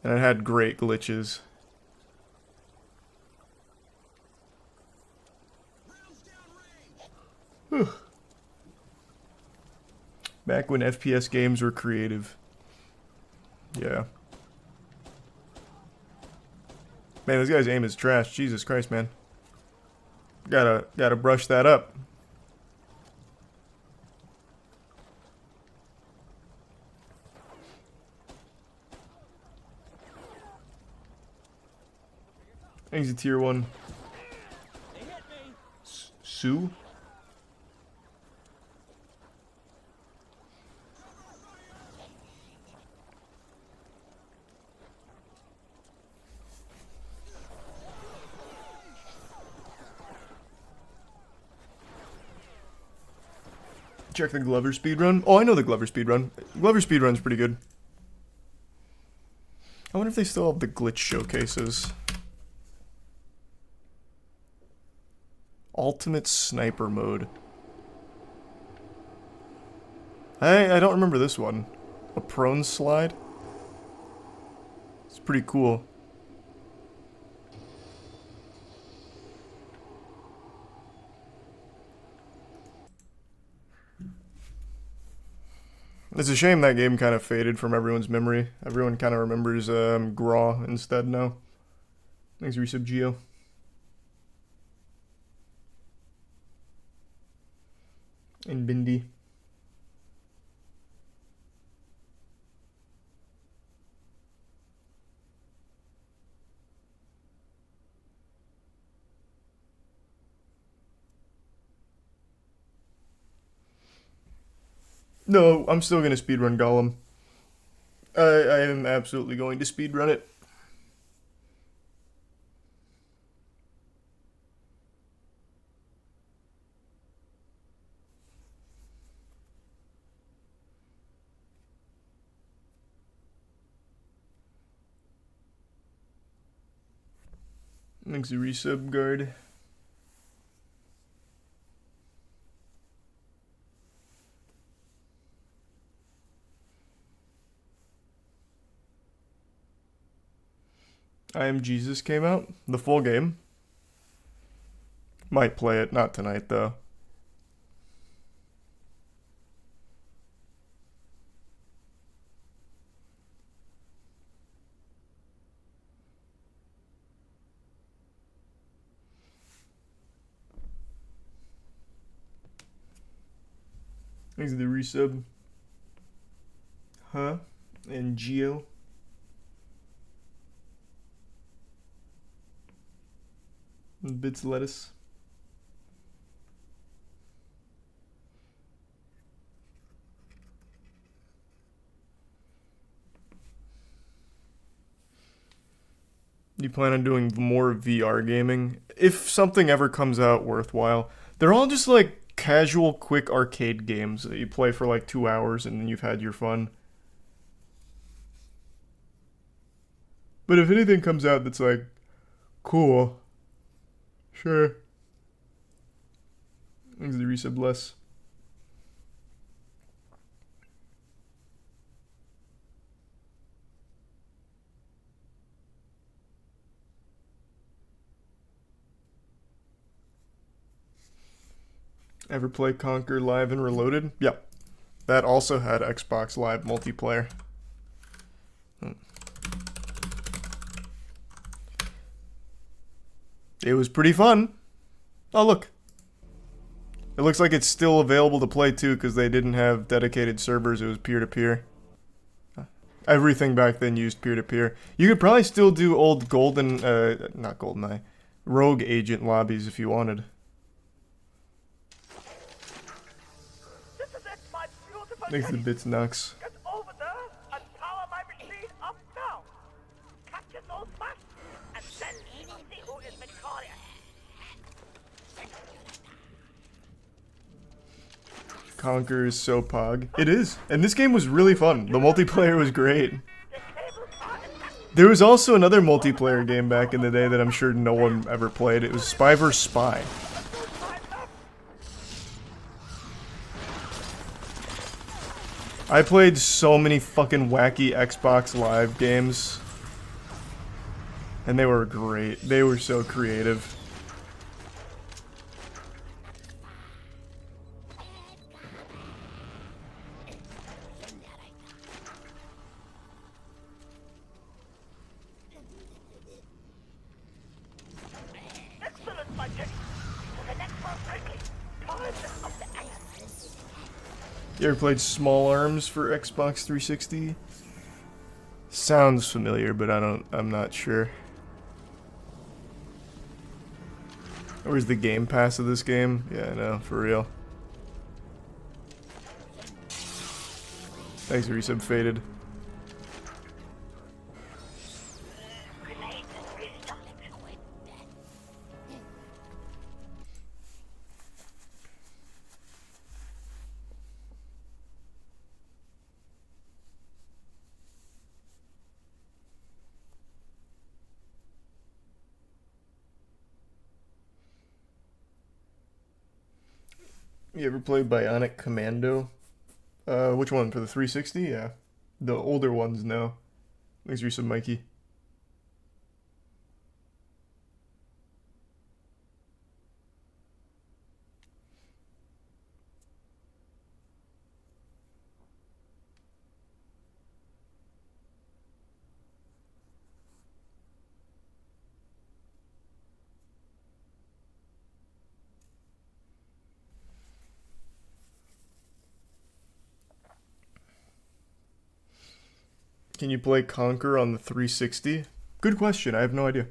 And it had great glitches. Whew. Back when FPS games were creative. Yeah. Man, this guy's aim is trash. Jesus Christ, man. Gotta brush that up. I think he's a tier 1. They hit me. Sue? Check the Glover speedrun. Oh, I know the Glover speedrun. Glover speedrun's pretty good. I wonder if they still have the glitch showcases. Ultimate Sniper Mode. I don't remember this one. A prone slide? It's pretty cool. It's a shame that game kind of faded from everyone's memory. Everyone kind of remembers Graw instead now. Thanks, Resub Geo. And Bindi. No, I'm still gonna speedrun Gollum. I am absolutely going to speedrun it. Thanks, resub guard. I Am Jesus came out, the full game. Might play it, not tonight though. Thanks to the resub. Huh? And Geo. And Bits Lettuce. You plan on doing more VR gaming? If something ever comes out worthwhile. They're all just like casual, quick arcade games that you play for like 2 hours and then you've had your fun. But if anything comes out that's like, cool, sure. Thanks to the resub less. Ever play Conquer Live and Reloaded? Yep. That also had Xbox Live multiplayer. It was pretty fun. Oh, look. It looks like it's still available to play too because they didn't have dedicated servers. It was peer-to-peer. Everything back then used peer-to-peer. You could probably still do old Golden, not GoldenEye, Rogue Agent lobbies if you wanted. This is it, my beautiful Thanks to kitty. Bits Nux. Get over there and power my machine up now. Capture those masks and then we will see who is victorious. Conquer is so pog. It is. And this game was really fun. The multiplayer was great. There was also another multiplayer game back in the day that I'm sure no one ever played. It was Spy vs. Spy. I played so many fucking wacky Xbox Live games. And they were great. They were so creative. Excellent, Magic. For the next one, quickly. Pause of the iron. You ever played Small Arms for Xbox 360? Sounds familiar, but I'm not sure. Where's the Game Pass of this game? Yeah, I know, for real. Thanks for resub faded. You ever played Bionic Commando? Which one? For the 360? Yeah. The older ones, no. Thanks for resub, Mikey. Can you play Conquer on the 360? Good question. I have no idea.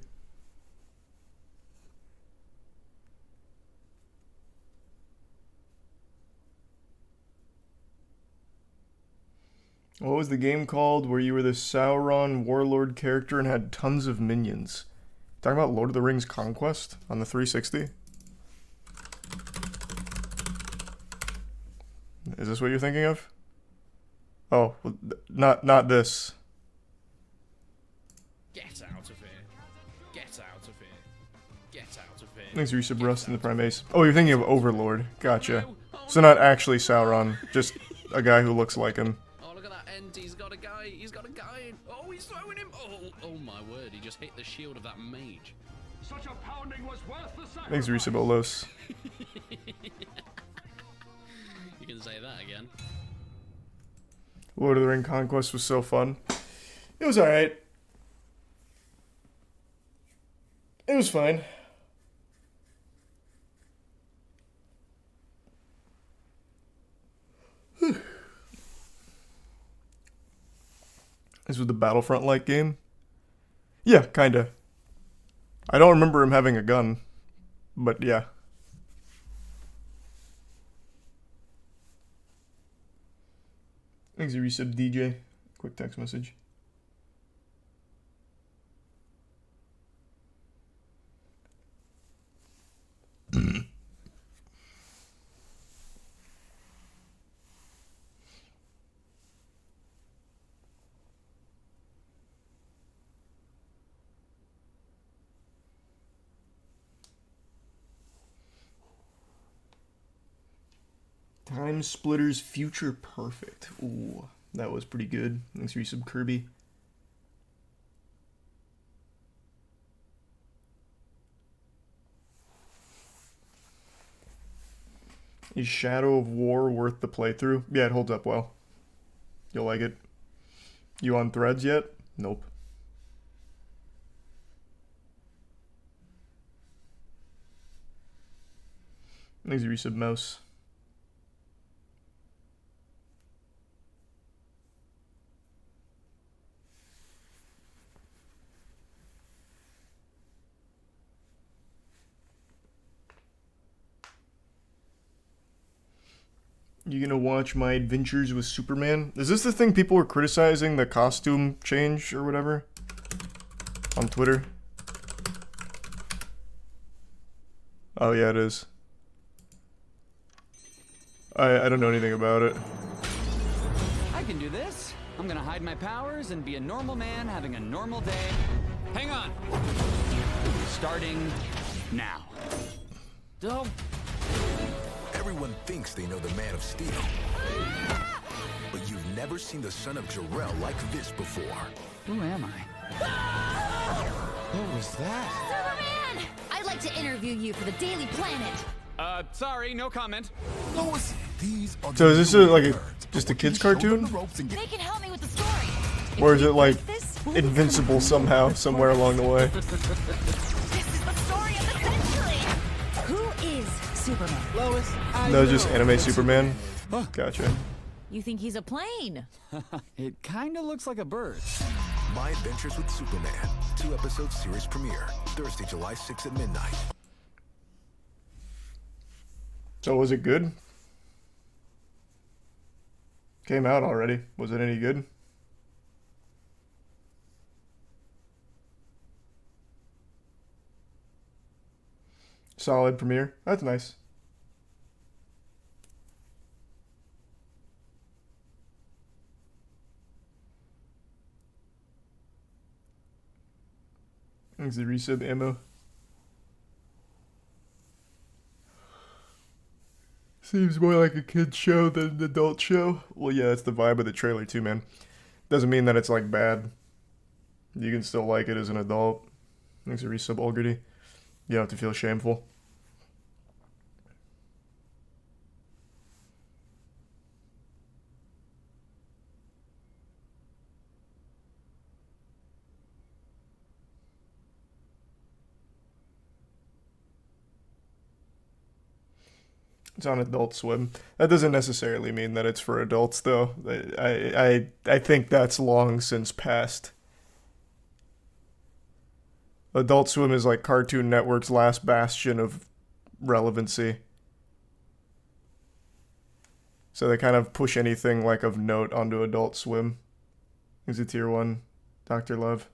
What was the game called where you were the Sauron warlord character and had tons of minions? Talking about Lord of the Rings Conquest on the 360? Is this what you're thinking of? Oh, well, not this. Get out of here. Get out of here. Get out of here. Thanks for resub Rust in the Prime Ace. Oh, you're thinking of Overlord. Gotcha. So not actually Sauron, just a guy who looks like him. Oh, look at that end. He's got a guy. He's got a guy. Oh, he's throwing him. Oh my word. He just hit the shield of that mage. Such a pounding was worth the sacrifice. Thanks for resub Olos. You can say that again. Lord of the Ring Conquest was so fun. It was alright. It was fine. This was the Battlefront-like game? Yeah, kinda. I don't remember him having a gun, but yeah. Thanks for resub DJ. Quick text message. Time Splitters Future Perfect. Ooh, that was pretty good. Thanks for resub Kirby. Is Shadow of War worth the playthrough? Yeah, it holds up well. You'll like it. You on Threads yet? Nope. Thanks for resub Mouse. You gonna watch my adventures with Superman? Is this the thing people were criticizing, the costume change or whatever? On Twitter? Oh yeah, it is. I don't know anything about it. I can do this. I'm gonna hide my powers and be a normal man having a normal day. Hang on. Starting now. Don't. Everyone thinks they know the Man of Steel. But you've never seen the son of Jor-El like this before. Who am I? What was that? Superman! I'd like to interview you for the Daily Planet. Sorry, no comment. Lois, these are So is this like nerds. just a I want kid's you to show them cartoon? the ropes and get They can help me with the story. Or is it like This invincible somehow, somewhere along the way? is the story of the century. Who is Superman? Lois, No, just anime Superman. Gotcha. You think he's a plane? It kinda looks like a bird. My Adventures with Superman. 2-episode series premiere. Thursday, July 6th at midnight. So was it good? Came out already. Was it any good? Solid premiere. That's nice. Thanks the resub ammo. Seems more like a kid's show than an adult show. Well, yeah, that's the vibe of the trailer too, man. Doesn't mean that it's like bad. You can still like it as an adult. Thanks the resub Olgerty. You don't have to feel shameful. It's on Adult Swim. That doesn't necessarily mean that it's for adults, though. I think that's long since passed. Adult Swim is like Cartoon Network's last bastion of relevancy. So they kind of push anything like of note onto Adult Swim. Is it tier 1? Dr. Love.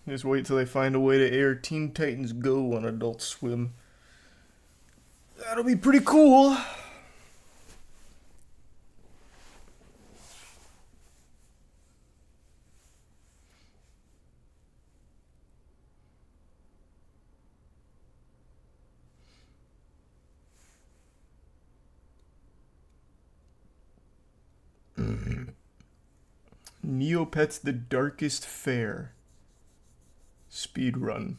Just wait till they find a way to air Teen Titans Go on Adult Swim. That'll be pretty cool. Neopets The Darkest Fair. Speed run.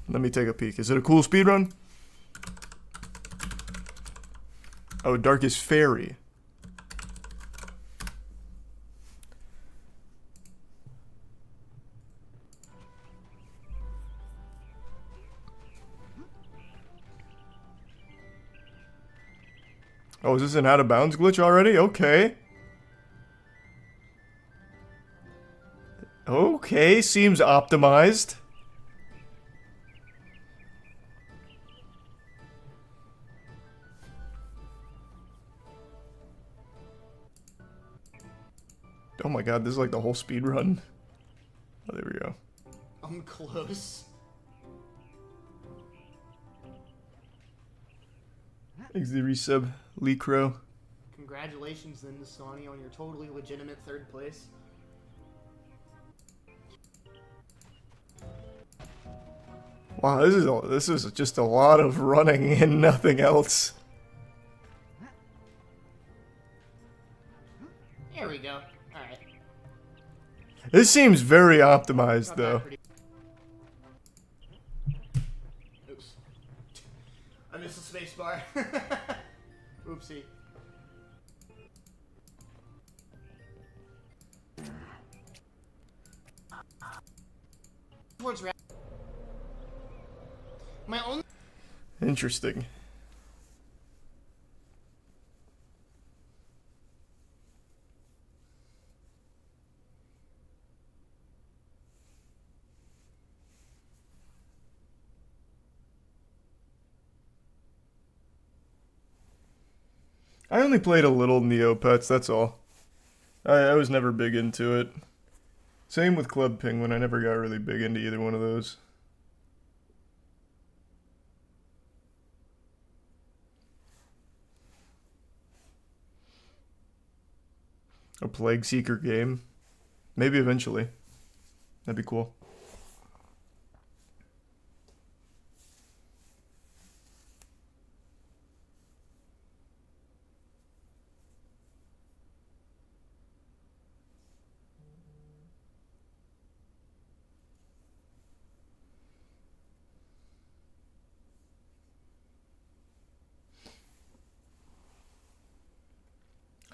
Let me take a peek. Is it a cool speed run? Oh, Darkest Fairy. Oh, is this an out of bounds glitch already? Okay. Okay, seems optimized. Oh my god, this is like the whole speed run. Oh, there we go. I'm close. Thanks the resub, Lee Crow. Congratulations then to Sonny on your totally legitimate third place. Wow, this is just a lot of running and nothing else. There we go. Alright. This seems very optimized though. Oops. I missed the space bar. Oopsie. My only Interesting. I only played a little Neopets, that's all. I was never big into it. Same with Club Penguin, I never got really big into either one of those. A Plague Seeker game? Maybe eventually. That'd be cool.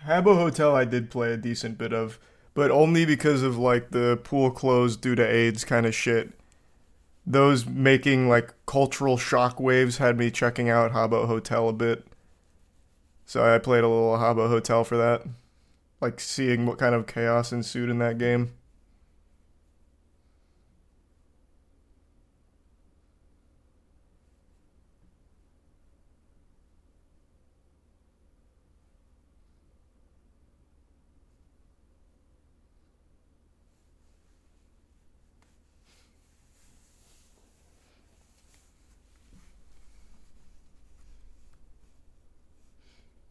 Habbo Hotel I did play a decent bit of, but only because of like the pool closed due to AIDS kind of shit. Those making like cultural shockwaves had me checking out Habbo Hotel a bit. So I played a little Habbo Hotel for that. Like seeing what kind of chaos ensued in that game.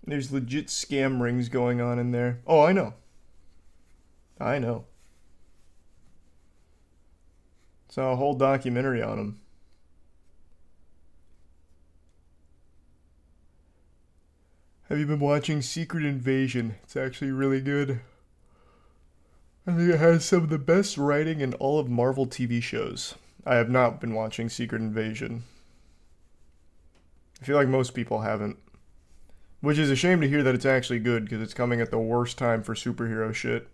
There's legit scam rings going on in there. Oh, I know. I know. Saw a whole documentary on them. Have you been watching Secret Invasion? It's actually really good. I think it has some of the best writing in all of Marvel TV shows. I have not been watching Secret Invasion. I feel like most people haven't. Which is a shame to hear that it's actually good, because it's coming at the worst time for superhero shit.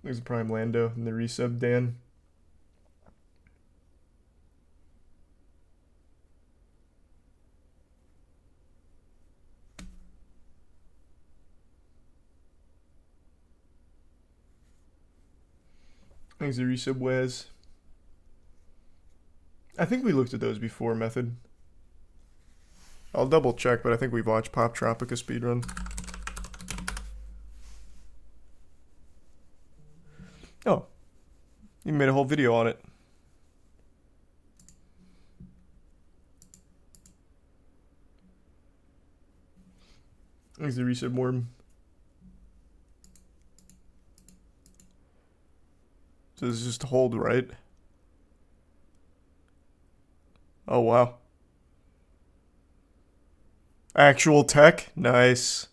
There's Prime Lando and the resub Dan. Thanks the resub Wes. I think we looked at those before, Method. I'll double check, but I think we've watched Pop Tropica speedrun. Oh. You made a whole video on it. Thanks the resub Worm. So this is just hold, right? Oh, wow. Actual tech? Nice.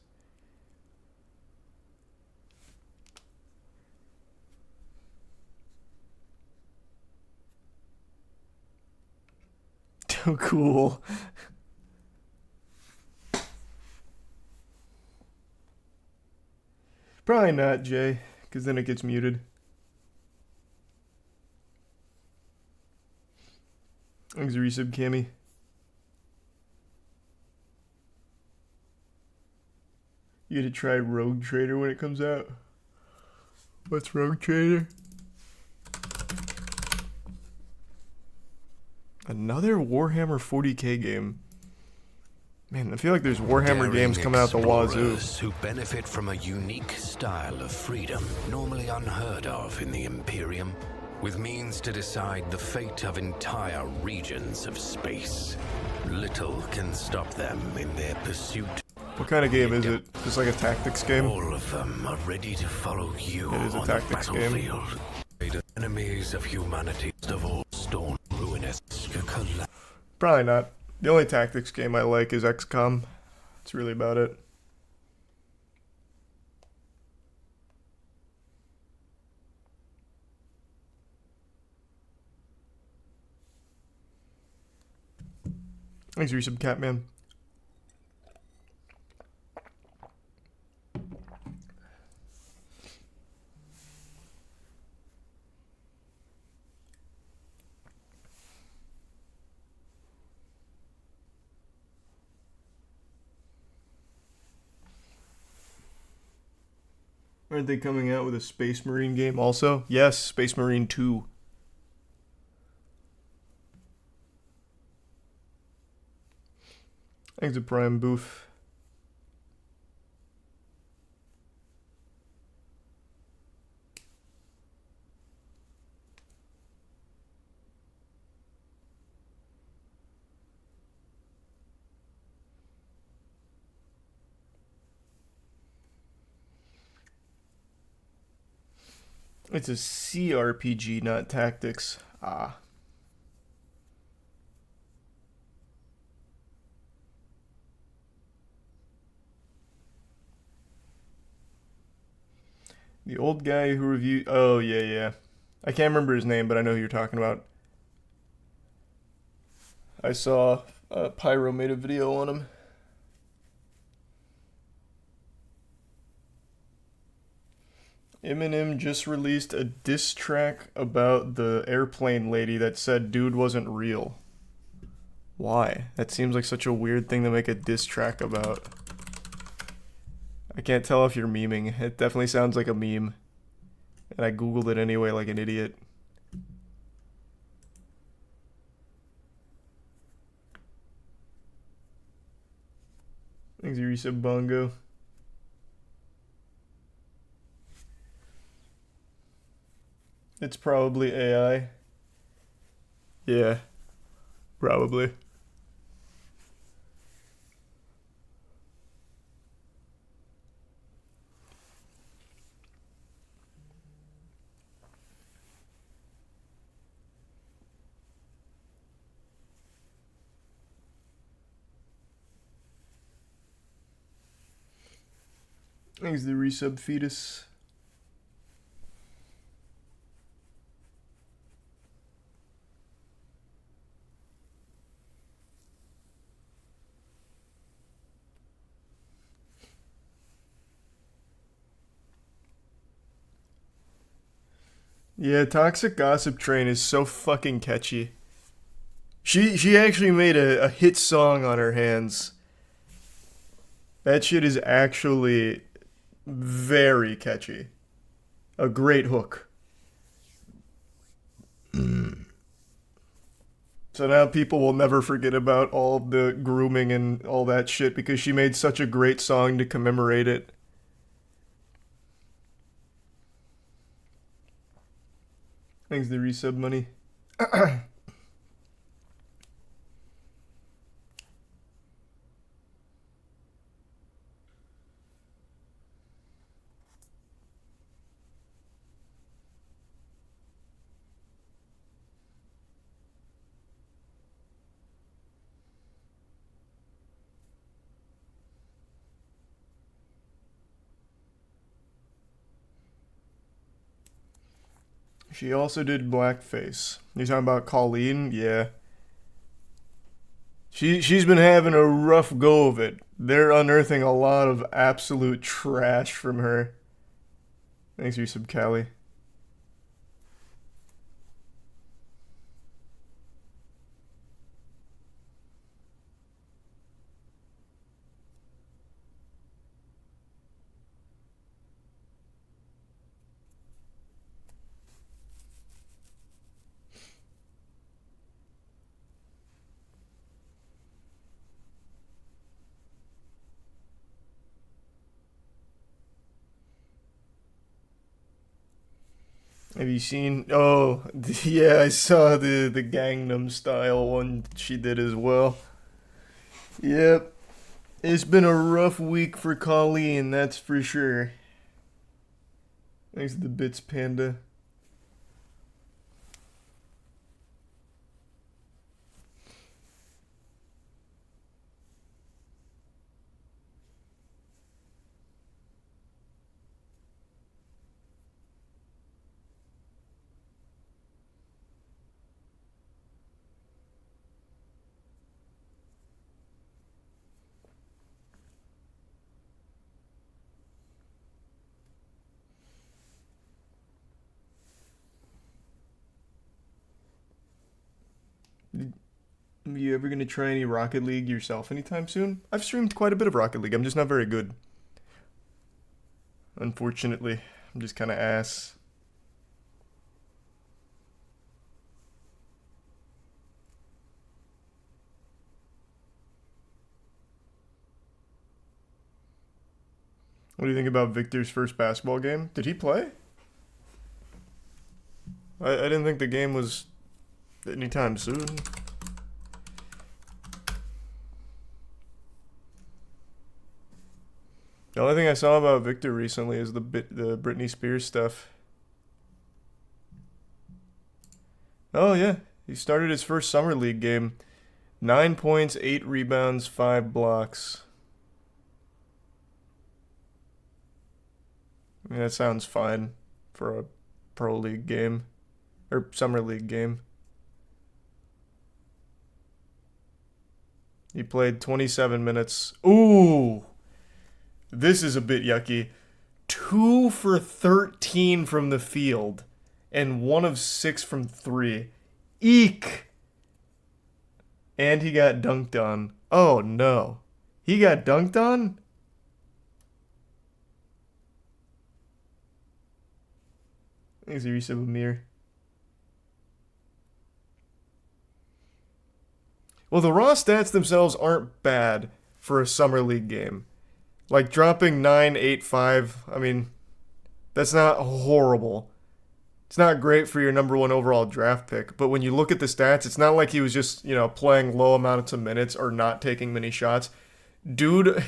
Too cool. Probably not, Jay, because then it gets muted. Thanks, resub Cammy. You gotta try Rogue Trader when it comes out. What's Rogue Trader? Another Warhammer 40k game. Man, I feel like there's Warhammer games coming out the wazoo. Who benefit from a unique style of freedom, normally unheard of in the Imperium, with means to decide the fate of entire regions of space. Little can stop them in their pursuit. What kind of game is it? Just like a tactics game? All of them are ready to follow you it is a on tactics the battlefield. Game. Enemies of humanity of all stone ruinous. Probably not. The only tactics game I like is XCOM. That's really about it. Thanks, resub Catman. Aren't they coming out with a Space Marine game also? Yes, Space Marine 2. Thanks to Prime Booth. It's a CRPG, not tactics. Ah. The old guy who reviewed... Oh, yeah, yeah. I can't remember his name, but I know who you're talking about. I saw Pyro made a video on him. Eminem just released a diss track about the airplane lady that said dude wasn't real. Why? That seems like such a weird thing to make a diss track about. I can't tell if you're memeing. It definitely sounds like a meme. And I googled it anyway like an idiot. Thanks, Eureka Bongo. It's probably AI. Yeah, probably. Thanks, the resub fetus. Yeah, Toxic Gossip Train is so fucking catchy. She actually made a hit song on her hands. That shit is actually very catchy. A great hook. So now people will never forget about all of the grooming and all that shit because she made such a great song to commemorate it. Thanks, the resub money. She also did blackface. You talking about Colleen? Yeah. She's been having a rough go of it. They're unearthing a lot of absolute trash from her. Thanks, Yusuf Kali. Have you seen? Oh, yeah, I saw the Gangnam Style one she did as well. Yep. It's been a rough week for Colleen, that's for sure. Thanks to the Bits Panda. Are you ever gonna try any Rocket League yourself anytime soon? I've streamed quite a bit of Rocket League, I'm just not very good. Unfortunately, I'm just kind of ass. What do you think about Victor's first basketball game? Did he play? I didn't think the game was anytime soon. The only thing I saw about Victor recently is the Britney Spears stuff. Oh yeah, he started his first summer league game. 9 points, 8 rebounds, 5 blocks. I mean, that sounds fine for a pro league game. Or summer league game. He played 27 minutes. Ooh! This is a bit yucky. 2 for 13 from the field. And 1 of 6 from 3. Eek! And he got dunked on. Oh no. He got dunked on? Thanks, Arisa Amir. Well, the raw stats themselves aren't bad for a summer league game. Like dropping 9, 8, 5, I mean, that's not horrible. It's not great for your number 1 overall draft pick, but when you look at the stats, it's not like he was just, playing low amounts of minutes or not taking many shots. Dude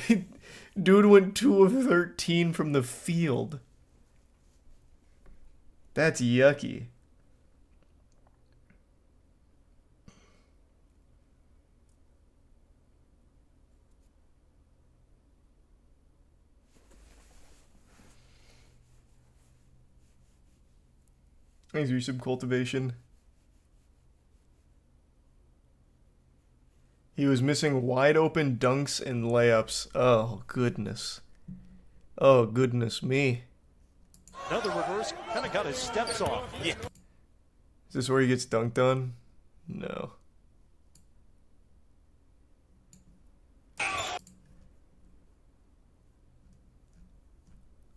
went 2 of 13 from the field. That's yucky. Thanks for your sub cultivation. He was missing wide open dunks and layups. Oh, goodness. Oh, goodness me. Another reverse, kind of got his steps off. Yeah. Is this where he gets dunked on? No.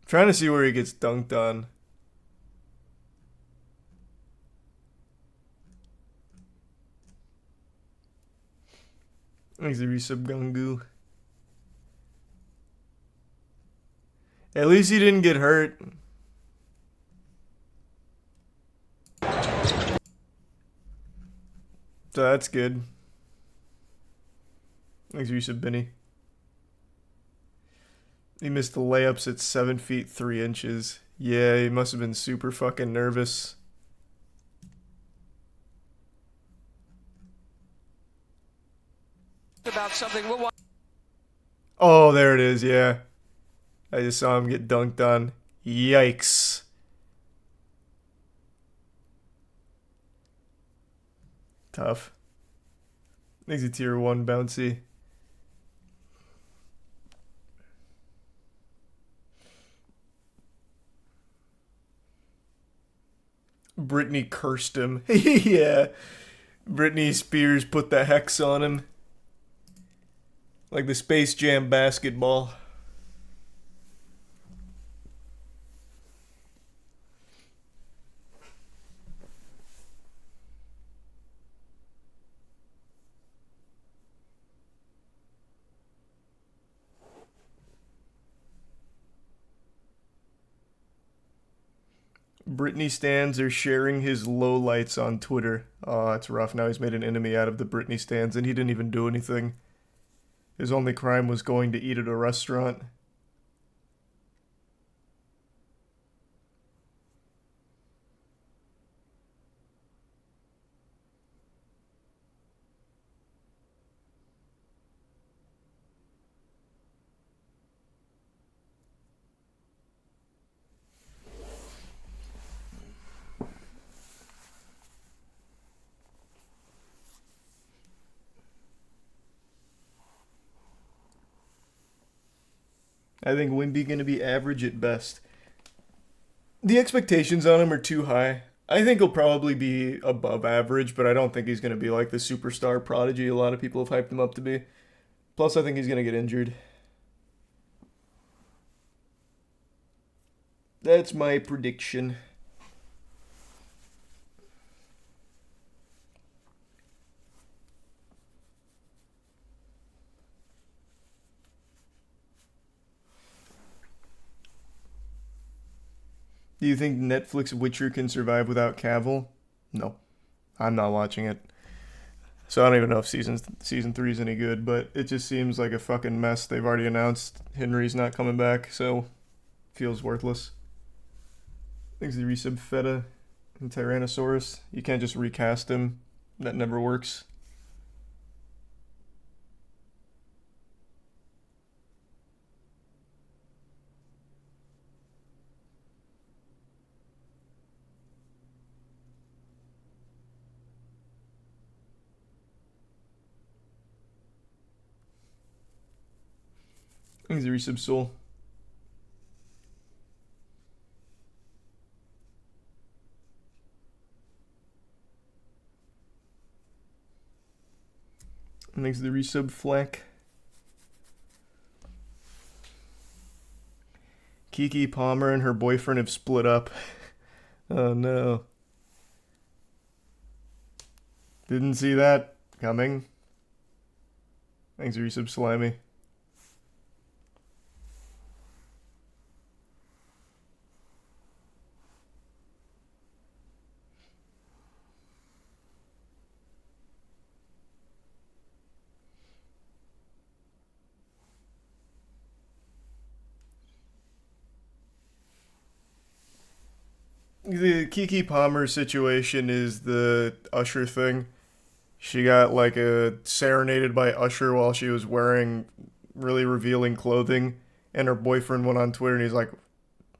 Trying to see where he gets dunked on. Thanks, Resub Gungu. At least he didn't get hurt. So that's good. Thanks, Resub Benny. He missed the layups at 7 feet 3 inches. Yeah, he must have been super fucking nervous. About something we'll watch. Oh, there it is, yeah. I just saw him get dunked on. Yikes. Tough. Thanks a tier 1 bouncy. Britney cursed him. Yeah. Britney Spears put the hex on him. Like the Space Jam basketball. Britney stans are sharing his lowlights on Twitter. Oh, it's rough. Now he's made an enemy out of the Britney stans, and he didn't even do anything. His only crime was going to eat at a restaurant. I think Wimby going to be average at best. The expectations on him are too high. I think he'll probably be above average, but I don't think he's going to be like the superstar prodigy a lot of people have hyped him up to be. Plus, I think he's going to get injured. That's my prediction. Do you think Netflix Witcher can survive without Cavill? No. I'm not watching it. So I don't even know if season 3 is any good, but it just seems like a fucking mess. They've already announced Henry's not coming back, so feels worthless. Thanks to resub Feta and Tyrannosaurus. You can't just recast him. That never works. Thanks to resub Soul. Thanks to the resub Fleck. Kiki Palmer and her boyfriend have split up. Oh no. Didn't see that coming. Thanks to resub Slimy. The Kiki Palmer situation is the Usher thing. She got like serenaded by Usher while she was wearing really revealing clothing, and her boyfriend went on Twitter and he's like,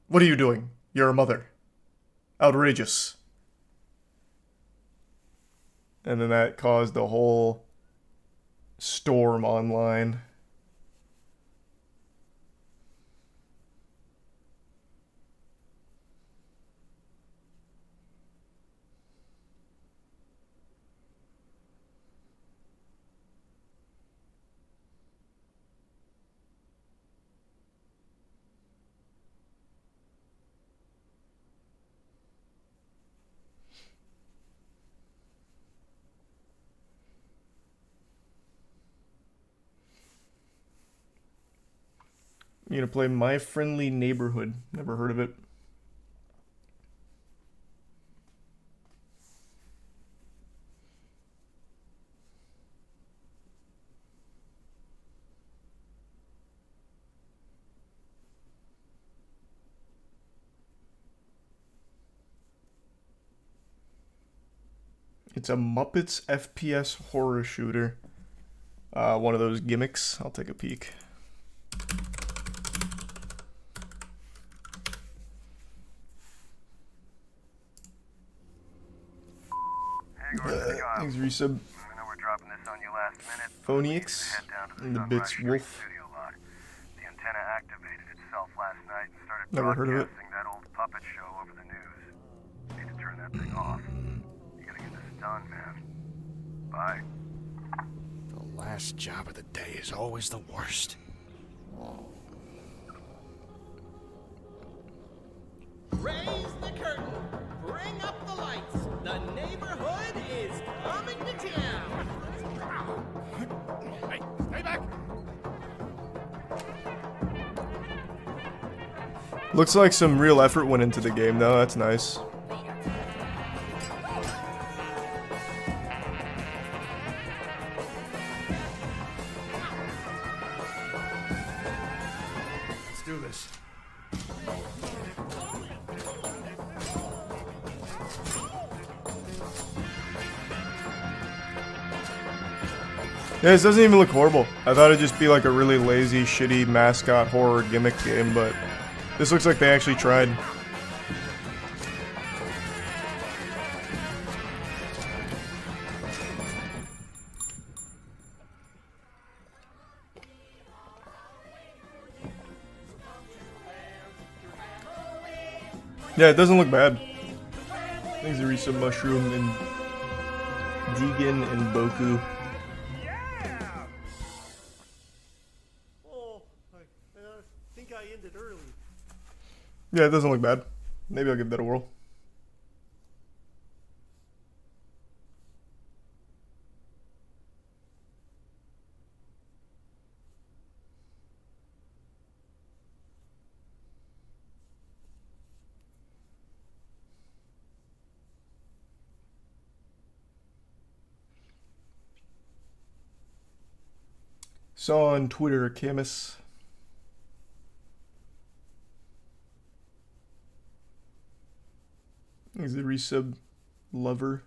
"What are you doing? You're a mother. Outrageous." And then that caused a whole storm online. You gonna play My Friendly Neighborhood? Never heard of it. It's a Muppets FPS horror shooter. One of those gimmicks. I'll take a peek. Thanks, resub. I know we're dropping this on you last minute. Phonics and the Bits Wolf. The antenna activated itself last night and started Never heard of it. broadcasting that old puppet show over the news. Need to turn that thing off. You gotta get this done, man. Bye. The last job of the day is always the worst. Raise the curtain. Bring up the lights. The neighborhood is coming to town. Hey, stay back! Looks like some real effort went into the game, though. That's nice. Let's do this. Yeah, this doesn't even look horrible. I thought it'd just be like a really lazy, shitty mascot horror gimmick game, but this looks like they actually tried. Yeah, it doesn't look bad. Things are some mushroom and Deegan and Boku. Yeah, it doesn't look bad. Maybe I'll give that a whirl. Saw on Twitter, Camus. He's the resub lover.